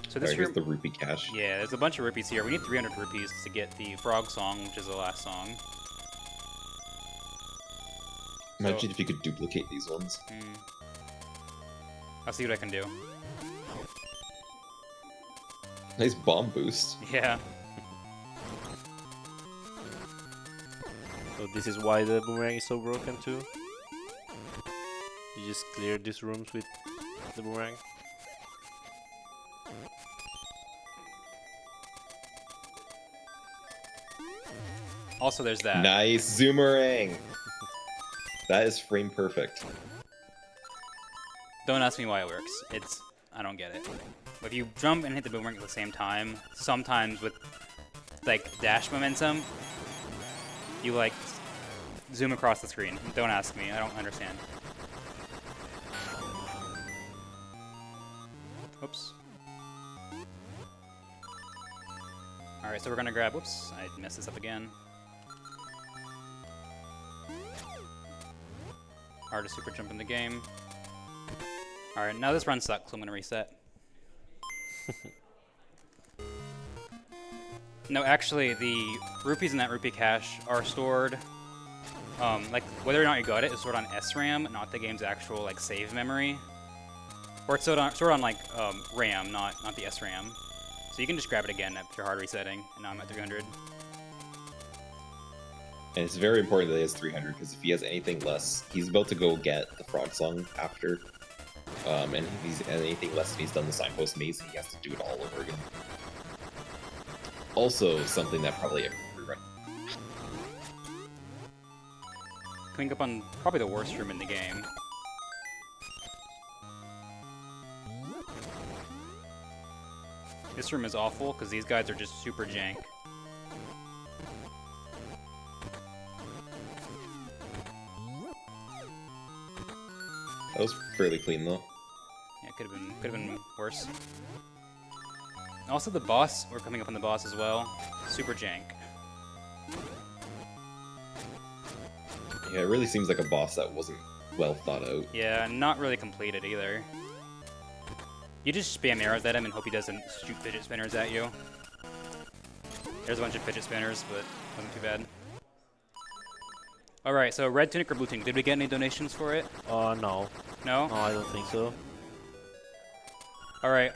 So this Alright, here's room, the rupee cache. yeah, there's a bunch of rupees here. We need 300 rupees to get the frog song, which is the last song. Imagine if you could duplicate these ones. I'll see what I can do. Nice bomb boost. Yeah. So this is why the boomerang is so broken too. You just clear these rooms with the boomerang. Also, there's that. Nice zoomerang! That is frame perfect. Don't ask me why it works. I don't get it. If you jump and hit the boomerang at the same time, sometimes with like dash momentum, you like zoom across the screen. Don't ask me, I don't understand. Oops. Alright, so we're gonna grab, whoops, I messed this up again. Hardest super jump in the game. Alright, now this run sucks, so I'm gonna reset. No, actually, the rupees in that rupee cache are stored, like, whether or not you got it is stored on SRAM, not the game's actual, like, save memory. Or it's stored on like, RAM, not the SRAM. So you can just grab it again after hard resetting, and now I'm at 300. And it's very important that he has 300, because if he has anything less, he's about to go get the frog song after. And if he's anything less, if he's done the signpost maze, he has to do it all over again. Also, something that probably every run. Coming up on probably the worst room in the game. This room is awful, because these guys are just super jank. That was fairly clean, though. Yeah, could have been worse. Also, the boss, we're coming up on the boss as well. Super jank. Yeah, it really seems like a boss that wasn't well thought out. Yeah, not really completed either. You just spam arrows at him and hope he doesn't shoot fidget spinners at you. There's a bunch of fidget spinners, but wasn't too bad. Alright, so red tunic or blue tunic? Did we get any donations for it? No. No? No, I don't think so. Alright,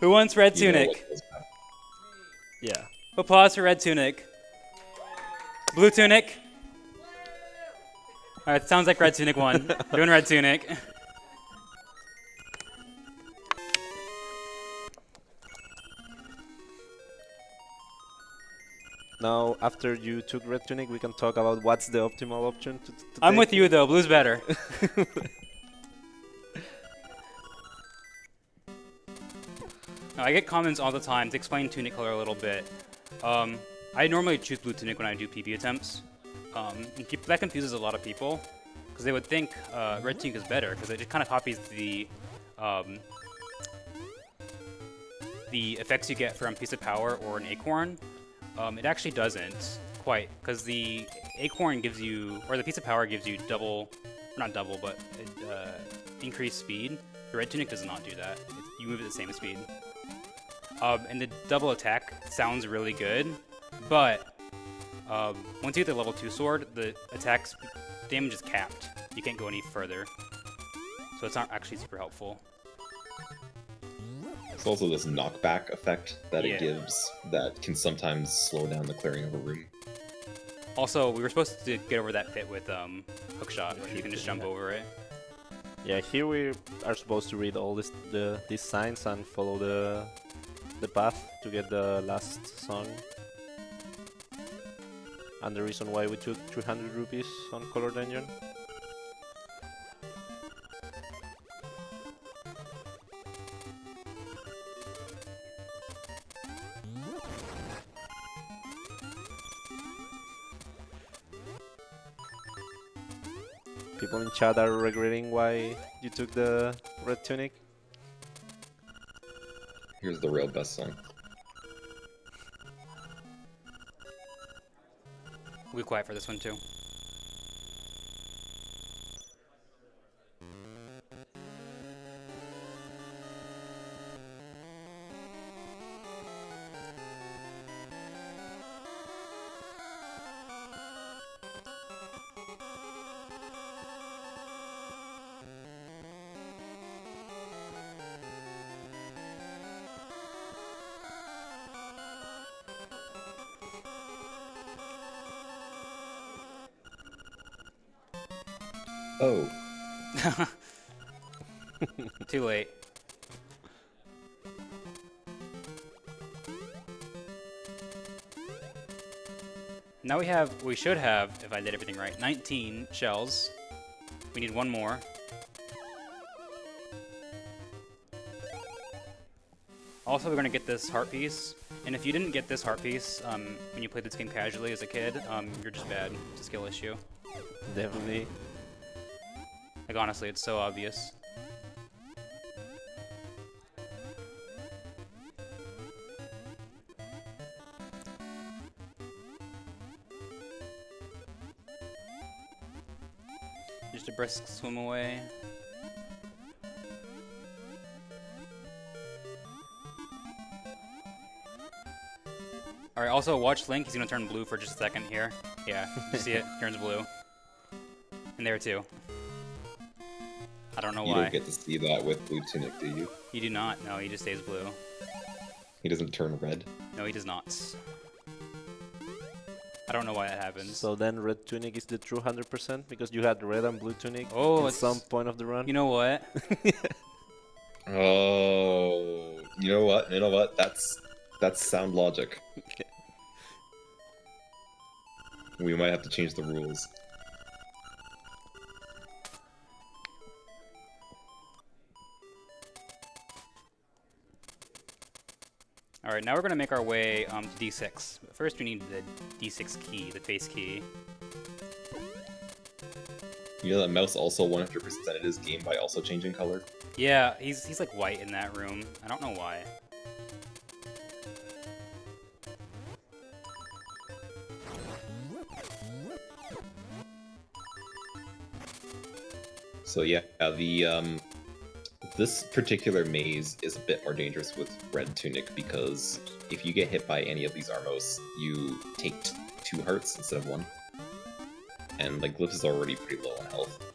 who wants red You know tunic? what was bad. Yeah. Applause for red tunic. Blue tunic? Alright, sounds like red tunic won. Doing red tunic. Now, after you took red tunic, we can talk about what's the optimal option to I'm take. with you though, blue's better. Now, I get comments all the time to explain tunic color a little bit. I normally choose blue tunic when I do PB attempts. That confuses a lot of people because they would think red tunic is better because it kind of copies the effects you get from Piece of Power or an Acorn. It actually doesn't quite because the Acorn gives you, or the Piece of Power gives you double, not double, but increased speed. The red tunic does not do that. You move at the same speed. And the double attack sounds really good, but once you get the level 2 sword, the attack's damage is capped. You can't go any further. So it's not actually super helpful. It's also this knockback effect that Yeah. it gives that can sometimes slow down the clearing of a room. Also, we were supposed to get over that pit with hookshot, but you can just jump over it. Yeah, here we are supposed to read all these signs and follow the path to get the last song. And the reason why we took 300 rupees on Color Dungeon. People in chat are regretting why you took the red tunic. Here's the real best song. We'll be quiet for this one too. Oh, Too late. Now we should have, if I did everything right, 19 shells. We need one more. Also, we're gonna get this heart piece, and if you didn't get this heart piece when you played this game casually as a kid, you're just bad. It's a skill issue. Definitely. Like honestly, it's so obvious. Just a brisk swim away. Alright, also watch Link, he's gonna turn blue for just a second here. Yeah, you see it? Turns blue. And there too. I don't know You why. don't get to see that with Blue Tunic, do you? You do not. No, he just stays blue. He doesn't turn red. No, he does not. I don't know why that happens. So then red tunic is the true 100% because you had red and blue tunic Oh, at some point of the run. You know what? Oh, you know what? You know what? That's sound logic. Okay. We might have to change the rules. Alright, now we're gonna make our way to D6. But first we need the D6 key, the face key. You know that Mouse also 100%ed his game by also changing color? Yeah, he's like white in that room. I don't know why. So yeah, the this particular maze is a bit more dangerous with Red Tunic because if you get hit by any of these Armos, you take 2 hearts instead of 1. And like Glyph is already pretty low on health.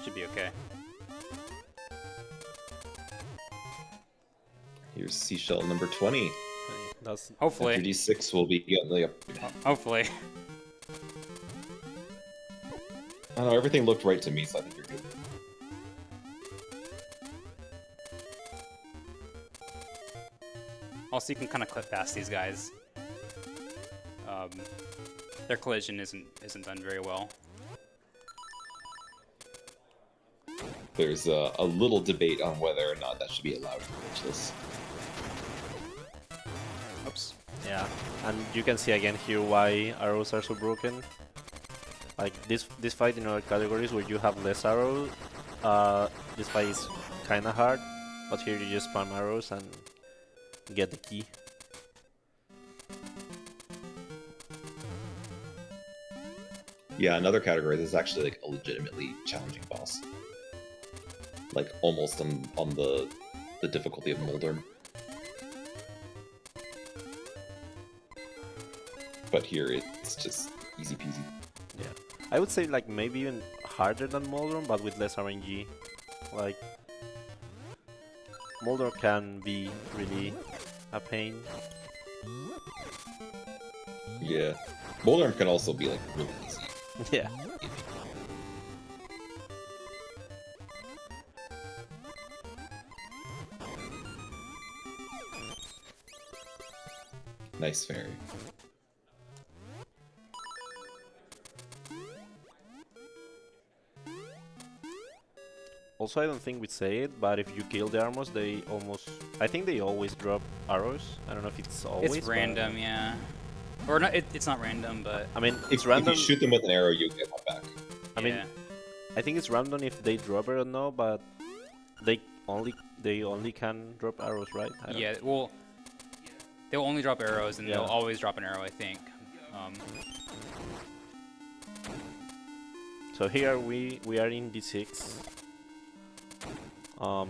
Should be okay. Here's seashell number 20. That's Hopefully. After D6 will be Hopefully. I don't know, everything looked right to me, so I think you're good. Also, you can kind of clip past these guys. Their collision isn't done very well. There's a little debate on whether or not that should be allowed in glitchless. Oops. yeah, and you can see again here why arrows are so broken. Like this fight in other categories where you have less arrows, this fight is kind of hard, but here you just spam arrows and get the key. Yeah, another category, this is actually like a legitimately challenging boss. Like almost on the difficulty of Moldorm. But here it's just easy peasy. Yeah, I would say like maybe even harder than Moldorm, but with less RNG. Like Moldorm can be really a pain. Yeah. Moldorm can also be like really easy. Yeah. Nice fairy. Also, I don't think we say it, but if you kill the Armos, they almost... I think they always drop arrows. I don't know if it's always, It's random, yeah. Or not? It's not random, but I mean, If, it's if random. you shoot them with an arrow, you get one back. I mean, yeah. I think it's random if they drop it or no, but they only can drop arrows, right? I don't- Yeah. Well, they'll only drop arrows, and Yeah. they'll always drop an arrow, I think. So here we are in D6. I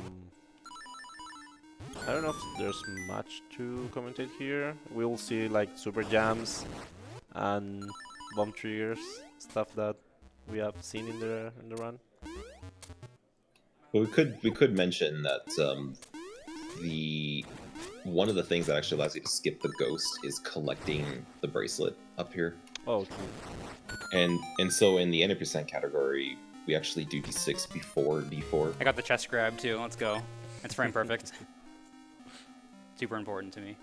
don't know if there's much to commentate here. We'll see like super jams and bomb triggers, stuff that we have seen in the run. But we could mention that the one of the things that actually allows you to skip the ghost is collecting the bracelet up here. Oh, true. And so in the 90% category, we actually do D6 before D4. I got the chest grab too. Let's go. It's frame perfect. Super important to me.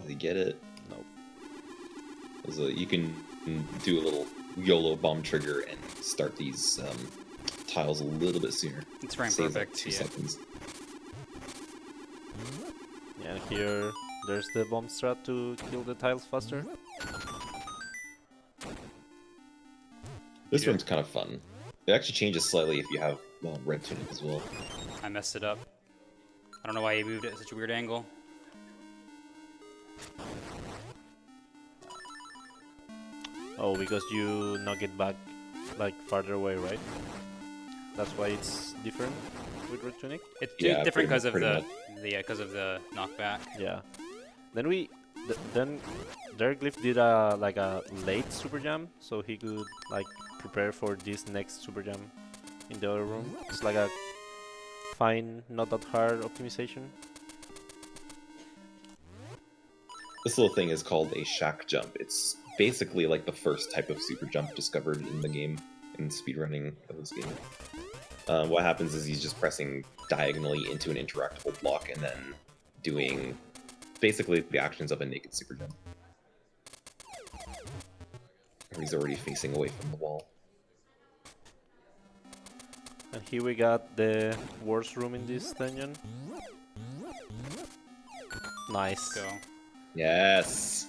You get it? Nope. So you can do a little YOLO bomb trigger and start these tiles a little bit sooner. It's frame Saves perfect. like 2 Yeah. seconds. Yeah, and here there's the bomb strat to kill the tiles faster. This Yeah. room's kind of fun. It actually changes slightly if you have red tunic as well. I messed it up. I don't know why he moved it at such a weird angle. Oh, because you knock it back like farther away, right? That's why it's different with red tunic. It's Yeah, different because of pretty the much. because of the knockback. Yeah. Then then their glyph did a like a late super jam, so he could like prepare for this next super jam in the other room. It's like a fine, not that hard optimization. This little thing is called a shack jump. It's basically like the first type of super jump discovered in the game, in speedrunning of this game. What happens is he's just pressing diagonally into an interactable block and then doing basically the actions of a naked super jump. Or he's already facing away from the wall. And here we got the worst room in this dungeon. Nice. Go. Yes!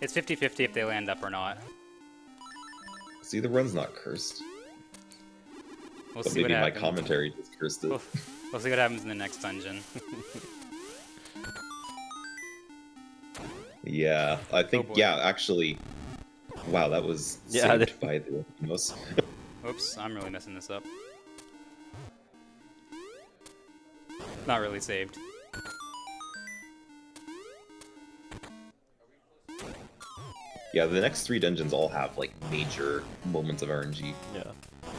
It's 50-50 if they land up or not. See, the run's not cursed. We'll But see what maybe my happens. commentary just cursed it. We'll see what happens in the next dungeon. Yeah, I think, boy. yeah, actually... Wow, that was Yeah, saved by the most. Oops, I'm really messing this up. Not really saved. Yeah, the next 3 dungeons all have, like, major moments of RNG. Yeah.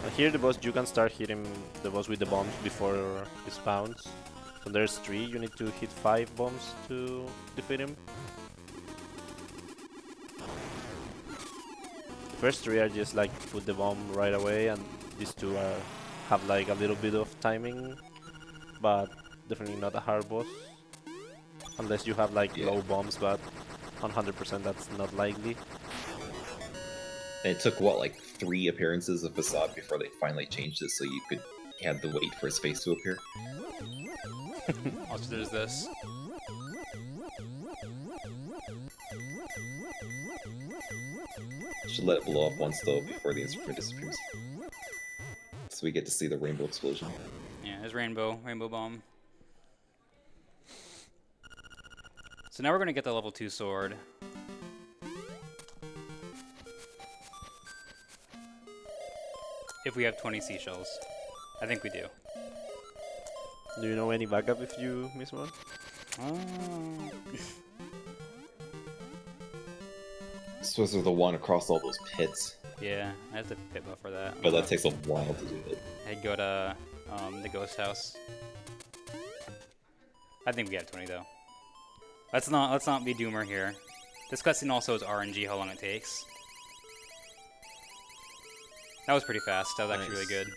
And here the boss, you can start hitting the boss with the bombs before he spawns. So there's 3, you need to hit 5 bombs to defeat him. The first 3 are just like put the bomb right away, and these 2 are have like a little bit of timing, but definitely not a hard boss. Unless you have like Yeah. low bombs, but 100% that's not likely. And it took, what, like 3 appearances of Facade before they finally changed it so you could have the wait for his face to appear? Also, there's this. Should let it blow up once, though, before the instrument disappears. So we get to see the rainbow explosion. Yeah, there's rainbow bomb. So now we're gonna get the level 2 sword. If we have 20 seashells. I think we do. Do you know any backup if you miss one? Supposed to the one across all those pits, Yeah, I have to pit buffer that. but that takes a while to do it. I'd go to the ghost house. I think we have 20 though. Let's not be doomer here. This cutscene also is RNG how long it takes. That was pretty fast. That was actually really Nice. good.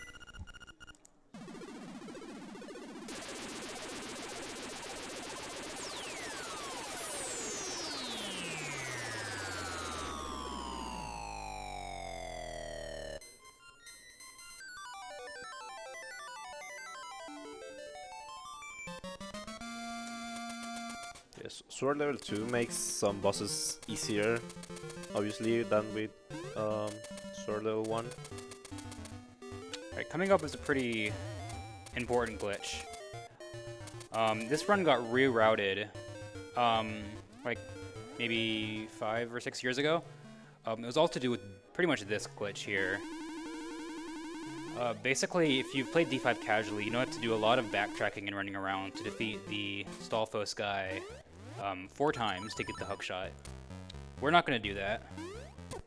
Yes, sword level 2 makes some bosses easier, obviously, than with sword level 1. Alright, coming up is a pretty important glitch. This run got rerouted, like maybe 5 or 6 years ago. It was all to do with pretty much this glitch here. Basically, if you've played D5 casually, you don't have to do a lot of backtracking and running around to defeat the Stalfos guy 4 times to get the hookshot. We're not going to do that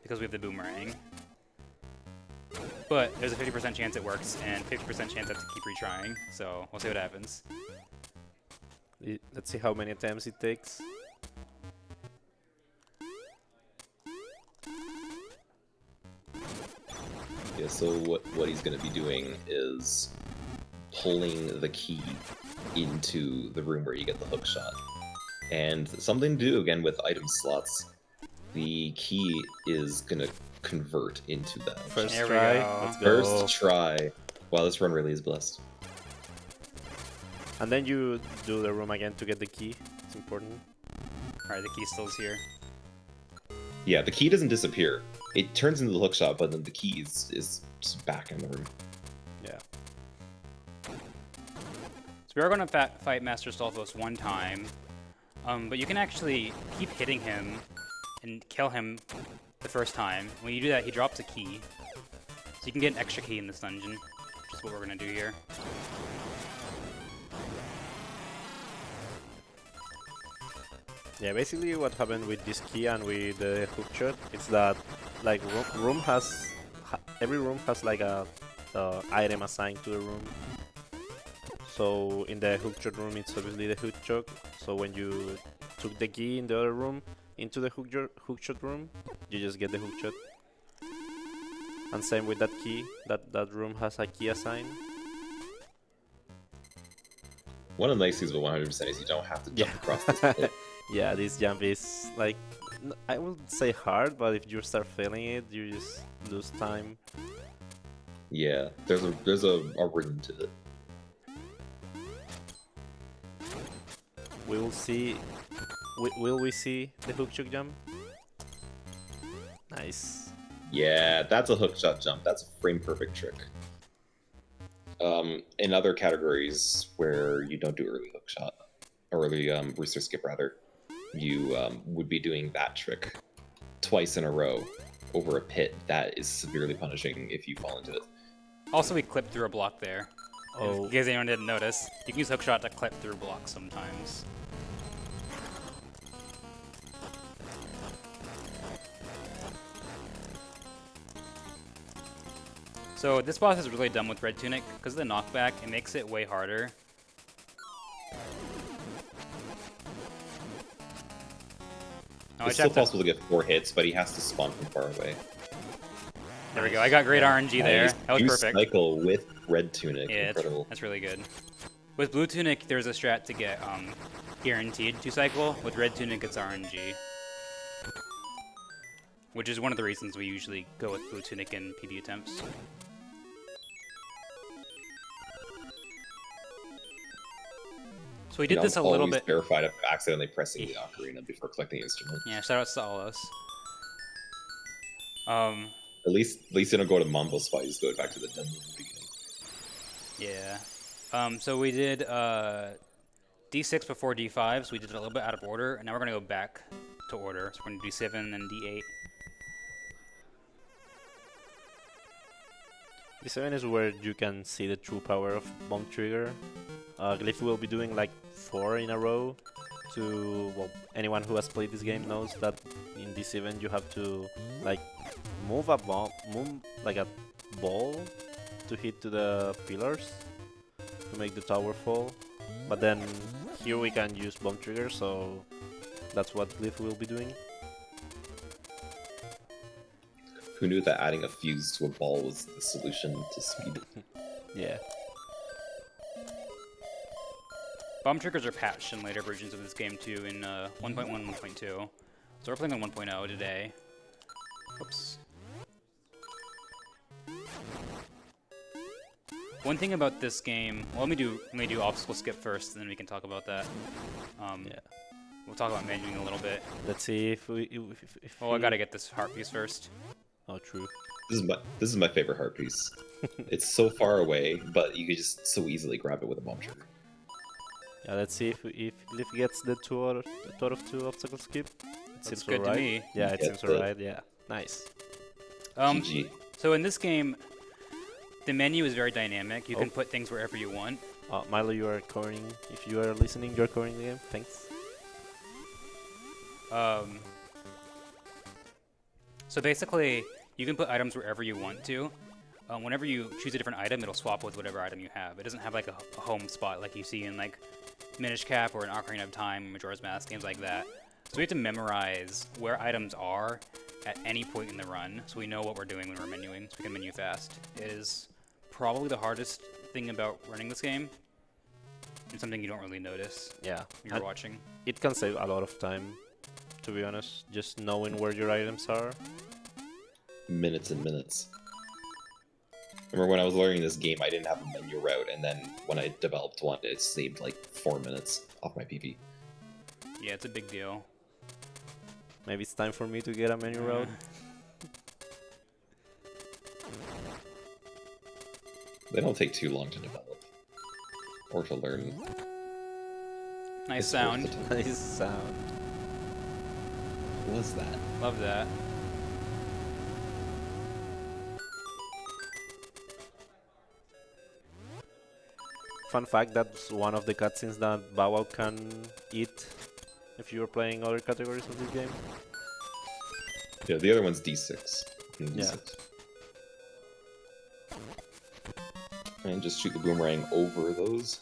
because we have the boomerang. But there's a 50% chance it works and 50% chance I have to keep retrying, so we'll see what happens. Let's see how many attempts it takes. Yeah, so what he's going to be doing is pulling the key into the room where you get the hook shot. And something to do again with item slots. the key is gonna convert into that. First There we try. go. Let's go. First try. Wow, this run really is blessed. And then you do the room again to get the key. It's important. Alright, the key still's here. Yeah, the key doesn't disappear. It turns into the hook shot, but then the key is just back in the room. Yeah. So we are going to fight Master Stalfos one time, but you can actually keep hitting him and kill him the first time. When you do that, he drops a key. So you can get an extra key in this dungeon, which is what we're going to do here. Yeah, basically what happened with this key and with the hook shot is that like room has every room has like a item assigned to a room. So in the hook shot room, it's obviously the hook shot. So when you took the key in the other room into the hook shot room, you just get the hook shot. And same with that key. That room has a key assigned. One of the nice things about 100% is you don't have to jump across this pit. Yeah, this jump is like, I would say hard, but if you start failing it, you just lose time. Yeah, there's a rhythm to it. We will see. Will we see the hook shot jump? Nice. Yeah, that's a hook shot jump. That's a frame perfect trick. In other categories where you don't do early hook shot, or early rooster skip rather, you would be doing that trick twice in a row over a pit. That is severely punishing if you fall into it. Also, we clipped through a block there. Oh. In case anyone didn't notice, you can use hookshot to clip through blocks sometimes. So this boss is really dumb with Red Tunic. Because of the knockback, it makes it way harder. Oh, It's still possible to get 4 hits, but he has to spawn from far away. There we go. I got great RNG there. Nice. That was You perfect. cycle with Red Tunic. Yeah, Incredible. that's really good. With Blue Tunic, there's a strat to get guaranteed 2 cycle. With Red Tunic, it's RNG. Which is one of the reasons we usually go with Blue Tunic in PD attempts. So we did this a little always bit. terrified of accidentally pressing the ocarina before collecting the instrument. Yeah, shoutouts to all us. At least you don't go to Mambo spot, you just go back to the dungeon at the beginning. Yeah. So we did D6 before D5, so we did it a little bit out of order, and now we're going to go back to order. So we're going to do D7 and D8. D7 is where you can see the true power of Bomb Trigger. Glyph will be doing like 4 in a row. Well, anyone who has played this game knows that in D7 you have to like move a bomb, like a ball to hit to the pillars to make the tower fall. But then here we can use Bomb Trigger, so that's what Glyph will be doing. Who knew that adding a fuse to a ball was the solution to speed? Yeah. Bomb triggers are patched in later versions of this game too, in 1.1 1.2. So we're playing on 1.0 today. Oops. One thing about this game, well, let me do obstacle skip first, and then we can talk about that. Yeah. We'll talk about menuing a little bit. Let's see if we. Well, I gotta get this heart piece first. Oh, true. This is my favorite heart piece. It's so far away, but you could just so easily grab it with a bomb trigger. Yeah, let's see if Glyph gets the 2 out of 2 obstacle skip. It Looks seems good to alright. me. Yeah, it Gets seems alright. Yeah, nice. GG. So in this game, the menu is very dynamic. You can put things wherever you want. Milo, you are covering. If you are listening, you're covering the game. Thanks. So basically, you can put items wherever you want to. Whenever you choose a different item, it'll swap with whatever item you have. It doesn't have like a home spot like you see in like Minish Cap or an Ocarina of Time, Majora's Mask, games like that. So we have to memorize where items are at any point in the run, so we know what we're doing when we're menuing, so we can menu fast. It is probably the hardest thing about running this game, and something you don't really notice Yeah. when you're watching. It can save a lot of time to be honest. Just knowing where your items are. Minutes and minutes. Remember when I was learning this game, I didn't have a menu route, and then when I developed one, it saved like 4 minutes off my PV. Yeah, it's a big deal. Maybe it's time for me to get a menu route. They don't take too long to develop or to learn. Nice It's worth sound. the time. Nice sound. What was that? Love that. Fun fact, that's one of the cutscenes that Bow Wow can eat if you're playing other categories of this game. Yeah, the other one's D6. Yeah. And just shoot the boomerang over those.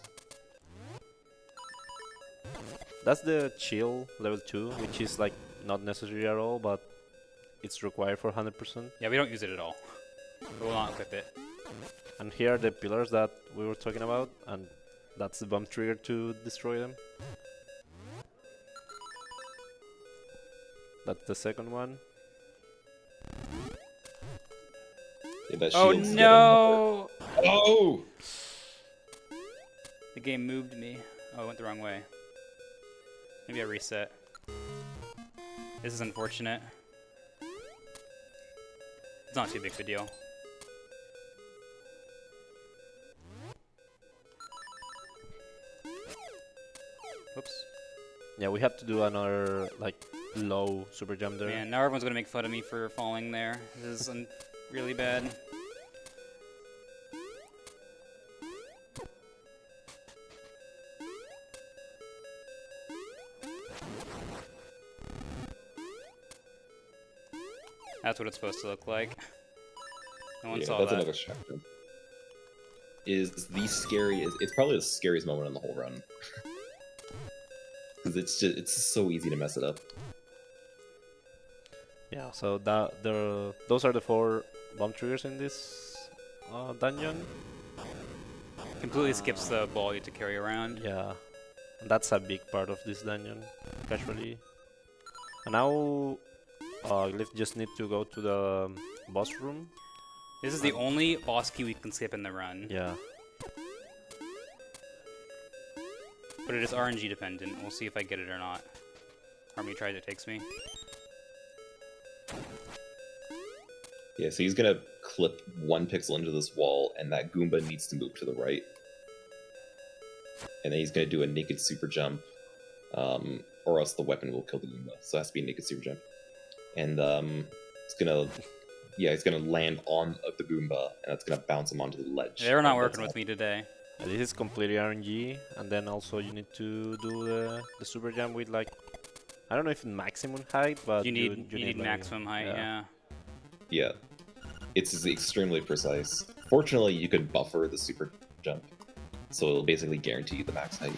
That's the chill level 2, which is like not necessary at all, but it's required for 100%. Yeah, we don't use it at all. We will not equip it. And here are the pillars that we were talking about, and that's the bomb trigger to destroy them. That's the second one. Yeah, that Oh shield's no! getting- Oh! The game moved me. Oh, I went the wrong way. Maybe I reset. This is unfortunate. It's not too big of a deal. Whoops. Yeah, we had to do another like low super jump there. Man, now everyone's gonna make fun of me for falling there. This is really bad. That's what it's supposed to look like. No one Yeah, saw that's that. another chapter. Is the scariest. It's probably the scariest moment in the whole run. Because it's just so easy to mess it up. Yeah, so those are the 4 bomb triggers in this dungeon. Completely skips the ball you have to carry around. Yeah, and that's a big part of this dungeon, casually. And now, Glyph just need to go to the boss room. This is the only boss key we can skip in the run. Yeah, But it is RNG dependent. We'll see if I get it or not. How many tries it takes me. Yeah, so he's gonna clip 1 pixel into this wall, and that Goomba needs to move to the right. And then he's gonna do a naked super jump, or else the weapon will kill the Goomba. So it has to be a naked super jump. And he's gonna land on the Goomba, and that's gonna bounce him onto the ledge. They're not And working that's with me today. and this is completely RNG. And then also you need to do the super jump with like, I don't know if maximum height, but You need like, maximum height, yeah. Yeah, it's extremely precise. Fortunately, you can buffer the super jump, so it'll basically guarantee you the max height.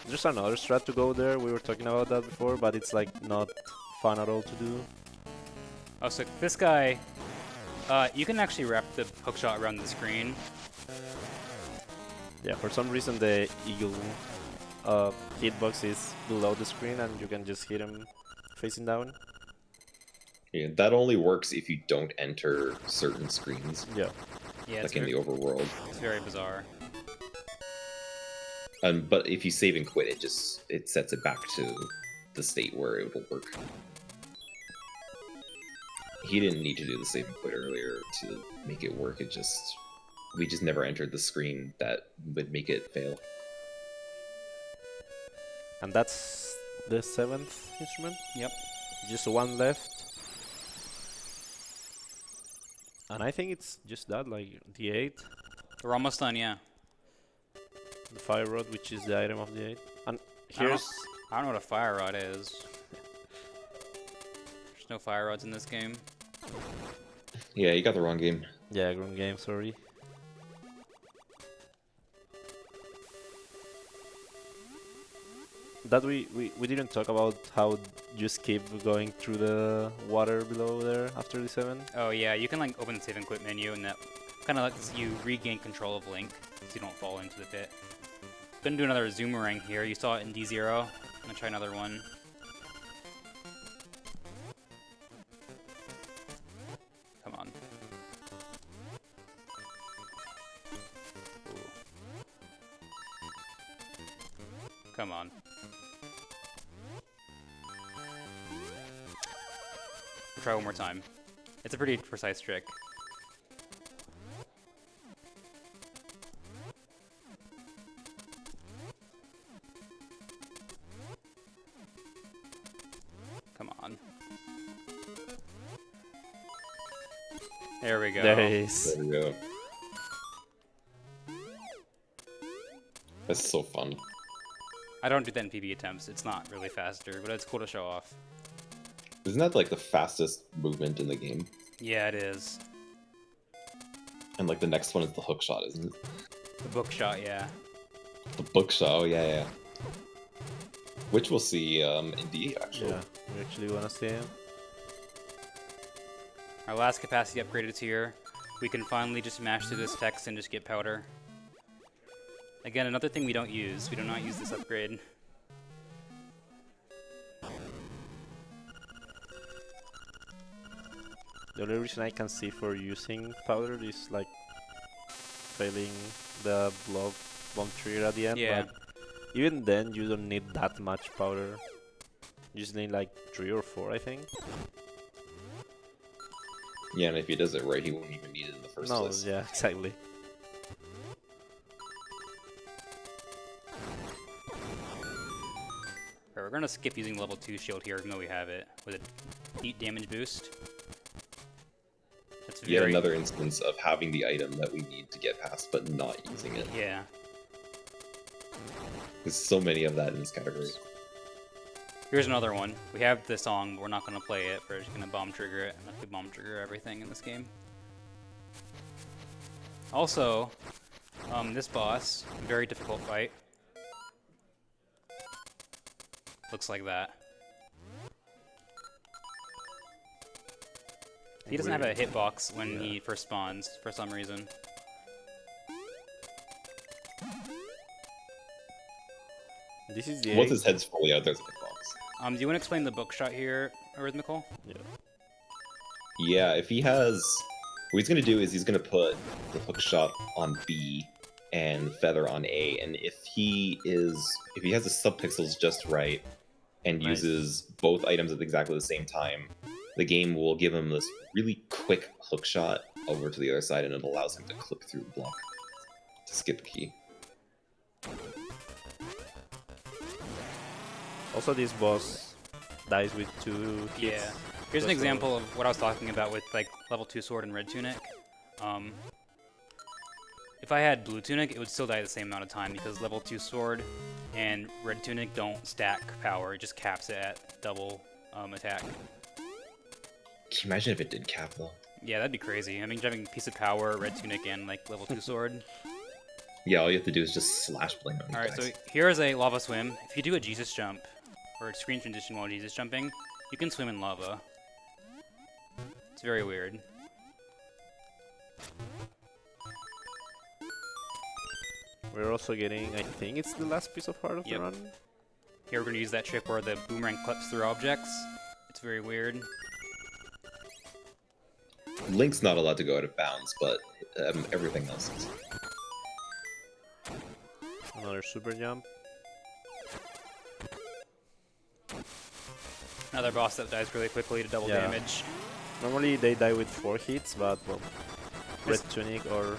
There's another strat to go there. We were talking about that before, but it's like not fun at all to do. Oh, so this guy, you can actually wrap the hookshot around the screen. Yeah, for some reason the eagle hitbox is below the screen, and you can just hit him facing down. Yeah, that only works if you don't enter certain screens, Yeah. Yeah, like in the overworld. it's very bizarre. But if you save and quit, it sets it back to the state where it will work. He didn't need to do the save and quit earlier to make it work. We just never entered the screen that would make it fail. And that's the 7th instrument. Yep. Just 1 left. And I think it's just that, like the 8th, We're almost done, yeah. the fire rod, which is the item of the 8th. And I don't here's I don't know what a fire rod is. There's no fire rods in this game. Yeah, you got the wrong game. yeah, wrong game, sorry. That we didn't talk about how you skip going through the water below there after the 7. Oh yeah, you can like open the save and quit menu, and that kind of lets you regain control of Link, so you don't fall into the pit. Gonna do another zoomerang here. You saw it in D0. I'm gonna try another one. Come on. Ooh. Come on. We'll try one more time. It's a pretty precise trick. Come on. There we go. There it is. There we go. That's so fun. I don't do that in PB attempts. It's not really faster, but it's cool to show off. Isn't that like the fastest movement in the game? Yeah, it is. And like the next one is the hook shot, isn't it? The book shot, yeah. The book shot, oh yeah, yeah. Which we'll see in D8 actually. Yeah, we actually want to see him. Our last capacity upgrade is here. We can finally just mash through this text and just get powder. Again, another thing we don't use. We do not use this upgrade. The only reason I can see for using powder is like failing the bomb trigger at the end. Yeah. But even then, you don't need that much powder. You just need like 3 or 4, I think. Yeah, and if he does it right, he won't even need it in the first No, place. yeah, exactly. Alright, we're gonna skip using level 2 shield here, even though we have it, with a heat damage boost. That's Yet very... another instance of having the item that we need to get past, but not using it. Yeah. There's so many of that in this category. Here's another one. We have the song, but we're not gonna play it. We're just gonna bomb trigger it, and we bomb trigger everything in this game. Also, this boss, very difficult fight. Looks like that. He doesn't have a hitbox when he first spawns, for some reason. This is the Once eight. his head's fully out, there's a hitbox. Do you want to explain the book shot here, Arithmical? Yeah. Yeah, if he has... What he's going to do is he's going to put the hook shot on B and feather on A, and if he has the subpixels just right and Nice. uses both items at exactly the same time, the game will give him this really quick hook shot over to the other side, and it allows him to clip through the block to skip the key. Also, this boss dies with 2 hits. Yeah. Here's an Just, example of what I was talking about with like level 2 sword and red tunic. If I had blue tunic, it would still die the same amount of time because level 2 sword and red tunic don't stack power. It just caps it at double attack. Can you imagine if it did cap though? Yeah, that'd be crazy. I mean, having piece of power, red tunic, and like level 2 sword. Yeah, all you have to do is just slash blame on these Alright, so guys. here is a lava swim. If you do a Jesus jump, or a screen transition while Jesus jumping, you can swim in lava. It's very weird. We're also getting, I think it's the last piece of heart of Yep. the run. Here we're going to use that trick where the boomerang clips through objects. It's very weird. Link's not allowed to go out of bounds, but everything else is. Another super jump. Another boss that dies really quickly to double Yeah. damage. Normally they die with 4 hits, but well, red tunic or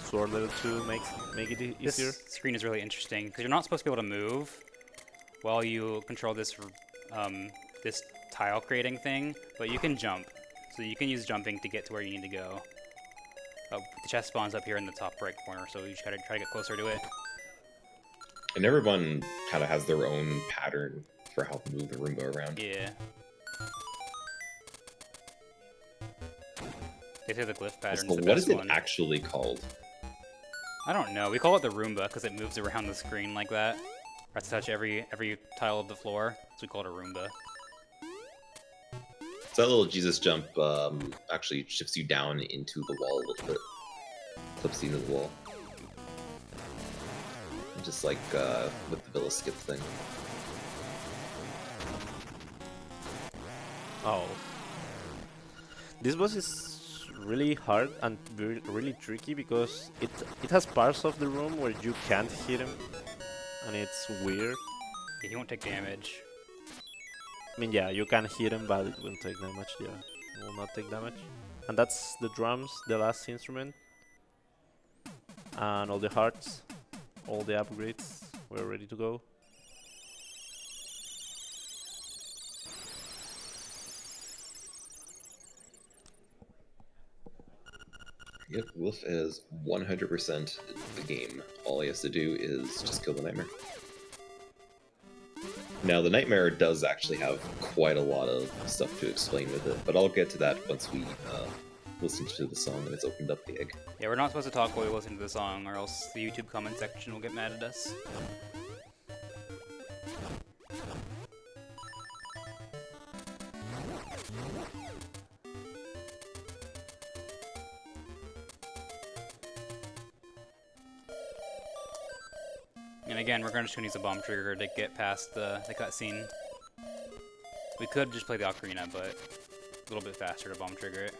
sword level 2 make it easier. This screen is really interesting because you're not supposed to be able to move while you control this this tile creating thing, but you can jump. So you can use jumping to get to where you need to go. Oh, the chest spawns up here in the top right corner, so you try to get closer to it. And everyone kind of has their own pattern for how to move the Roomba around. Yeah. They say the glyph pattern So is the what best is it one. actually called? I don't know. We call it the Roomba because it moves around the screen like that. Or to touch every tile of the floor, so we call it a Roomba. So that little Jesus jump actually shifts you down into the wall a little bit. Clips you into the wall. Just like with the Villa skip thing. Oh, this boss is really hard and really tricky because it has parts of the room where you can't hit him, and it's weird. Yeah, he won't take damage. I mean, yeah, you can hit him, but it won't take damage. Yeah, it will not take damage. And that's the drums, the last instrument, and all the hearts, all the upgrades. We're ready to go. Yep, Wolf is 100% the game. All he has to do is just kill the nightmare. Now, the nightmare does actually have quite a lot of stuff to explain with it, but I'll get to that once we listen to the song and it's opened up the egg. Yeah, we're not supposed to talk while we listen to the song, or else the YouTube comment section will get mad at us. And again, we're going to use a bomb trigger to get past the cutscene. We could just play the ocarina, but a little bit faster to bomb trigger it.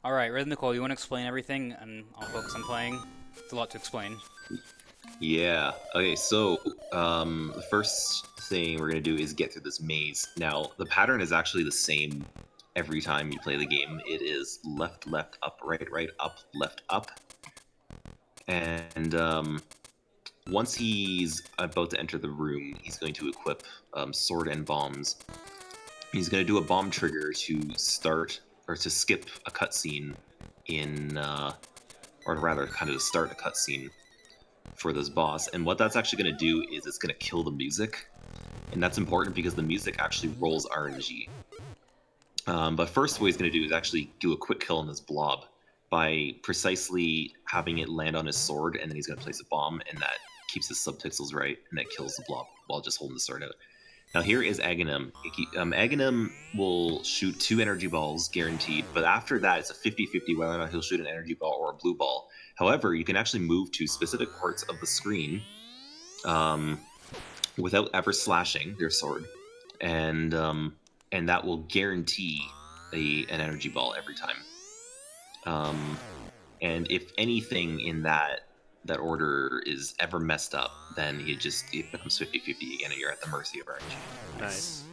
Alright, Rhythmical, you want to explain everything, and I'll focus on playing? It's a lot to explain. Yeah, okay, so the first thing we're going to do is get through this maze. Now, the pattern is actually the same every time you play the game. It is left, left, up, right, right, up, left, up. And once he's about to enter the room, he's going to equip sword and bombs. He's going to do a bomb trigger to start, or to skip a cutscene in, or rather, kind of to start a cutscene for this boss. And what that's actually going to do is it's going to kill the music. And that's important because the music actually rolls RNG. But first, what he's going to do is actually do a quick kill on this blob by precisely having it land on his sword, and then he's going to place a bomb, and that keeps his subpixels right, and that kills the blob while just holding the sword out. Now here is Aghanim. Aghanim will shoot 2 energy balls, guaranteed, but after that it's a 50-50 whether or not he'll shoot an energy ball or a blue ball. However, you can actually move to specific parts of the screen without ever slashing their sword, and that will guarantee an energy ball every time. And if anything in that order is ever messed up, then it becomes 50-50 again, and you're at the mercy of RNG. Nice.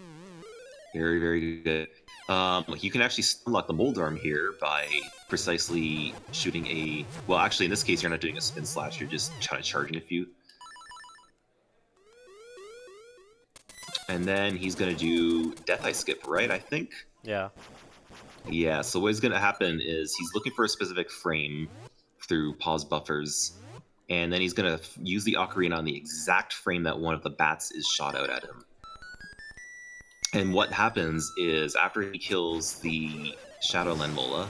Very, very good. You can actually unlock the mold arm here by precisely shooting a... Well, actually, in this case, you're not doing a spin slash, you're just trying to charge in a few. And then he's going to do Death Eye Skip, right, I think? Yeah. Yeah, so what's going to happen is he's looking for a specific frame through pause buffers, and then he's going to use the ocarina on the exact frame that one of the bats is shot out at him. And what happens is, after he kills the Shadowland Mola,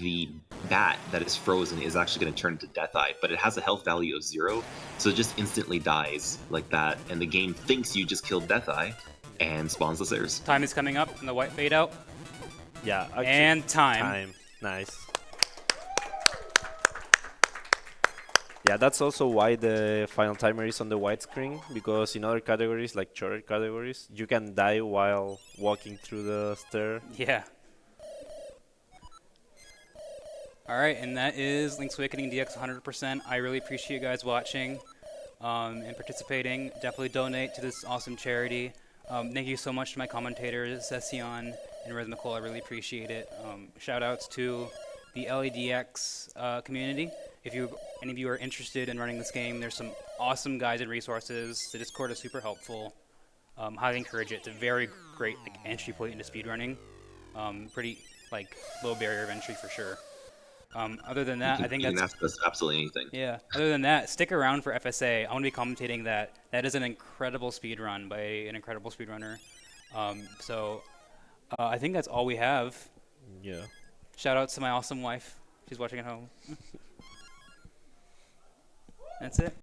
the bat that is frozen is actually going to turn into Death Eye, but it has a health value of 0, so it just instantly dies like that, and the game thinks you just killed Death Eye, and spawns the stairs. Time is coming up, and the white fade out. Yeah. Actually, And time. Nice. Yeah, that's also why the final timer is on the white screen, because in other categories, like shorter categories, you can die while walking through the stair. Yeah. Alright, and that is Link's Awakening DX 100%. I really appreciate you guys watching and participating. Definitely donate to this awesome charity. Thank you so much to my commentators, Session and Rhythmical. I really appreciate it. Shout outs to the LEDX community. If any of you are interested in running this game, there's some awesome guides and resources. The Discord is super helpful. Highly encourage it. It's a very great like entry point into speedrunning. Pretty like low barrier of entry for sure. Other than that, I think you can that's access absolutely anything. yeah. Other than that, stick around for FSA. I want to be commentating that. That is an incredible speedrun by an incredible speedrunner. I think that's all we have. Yeah. Shout out to my awesome wife. She's watching at home. That's it.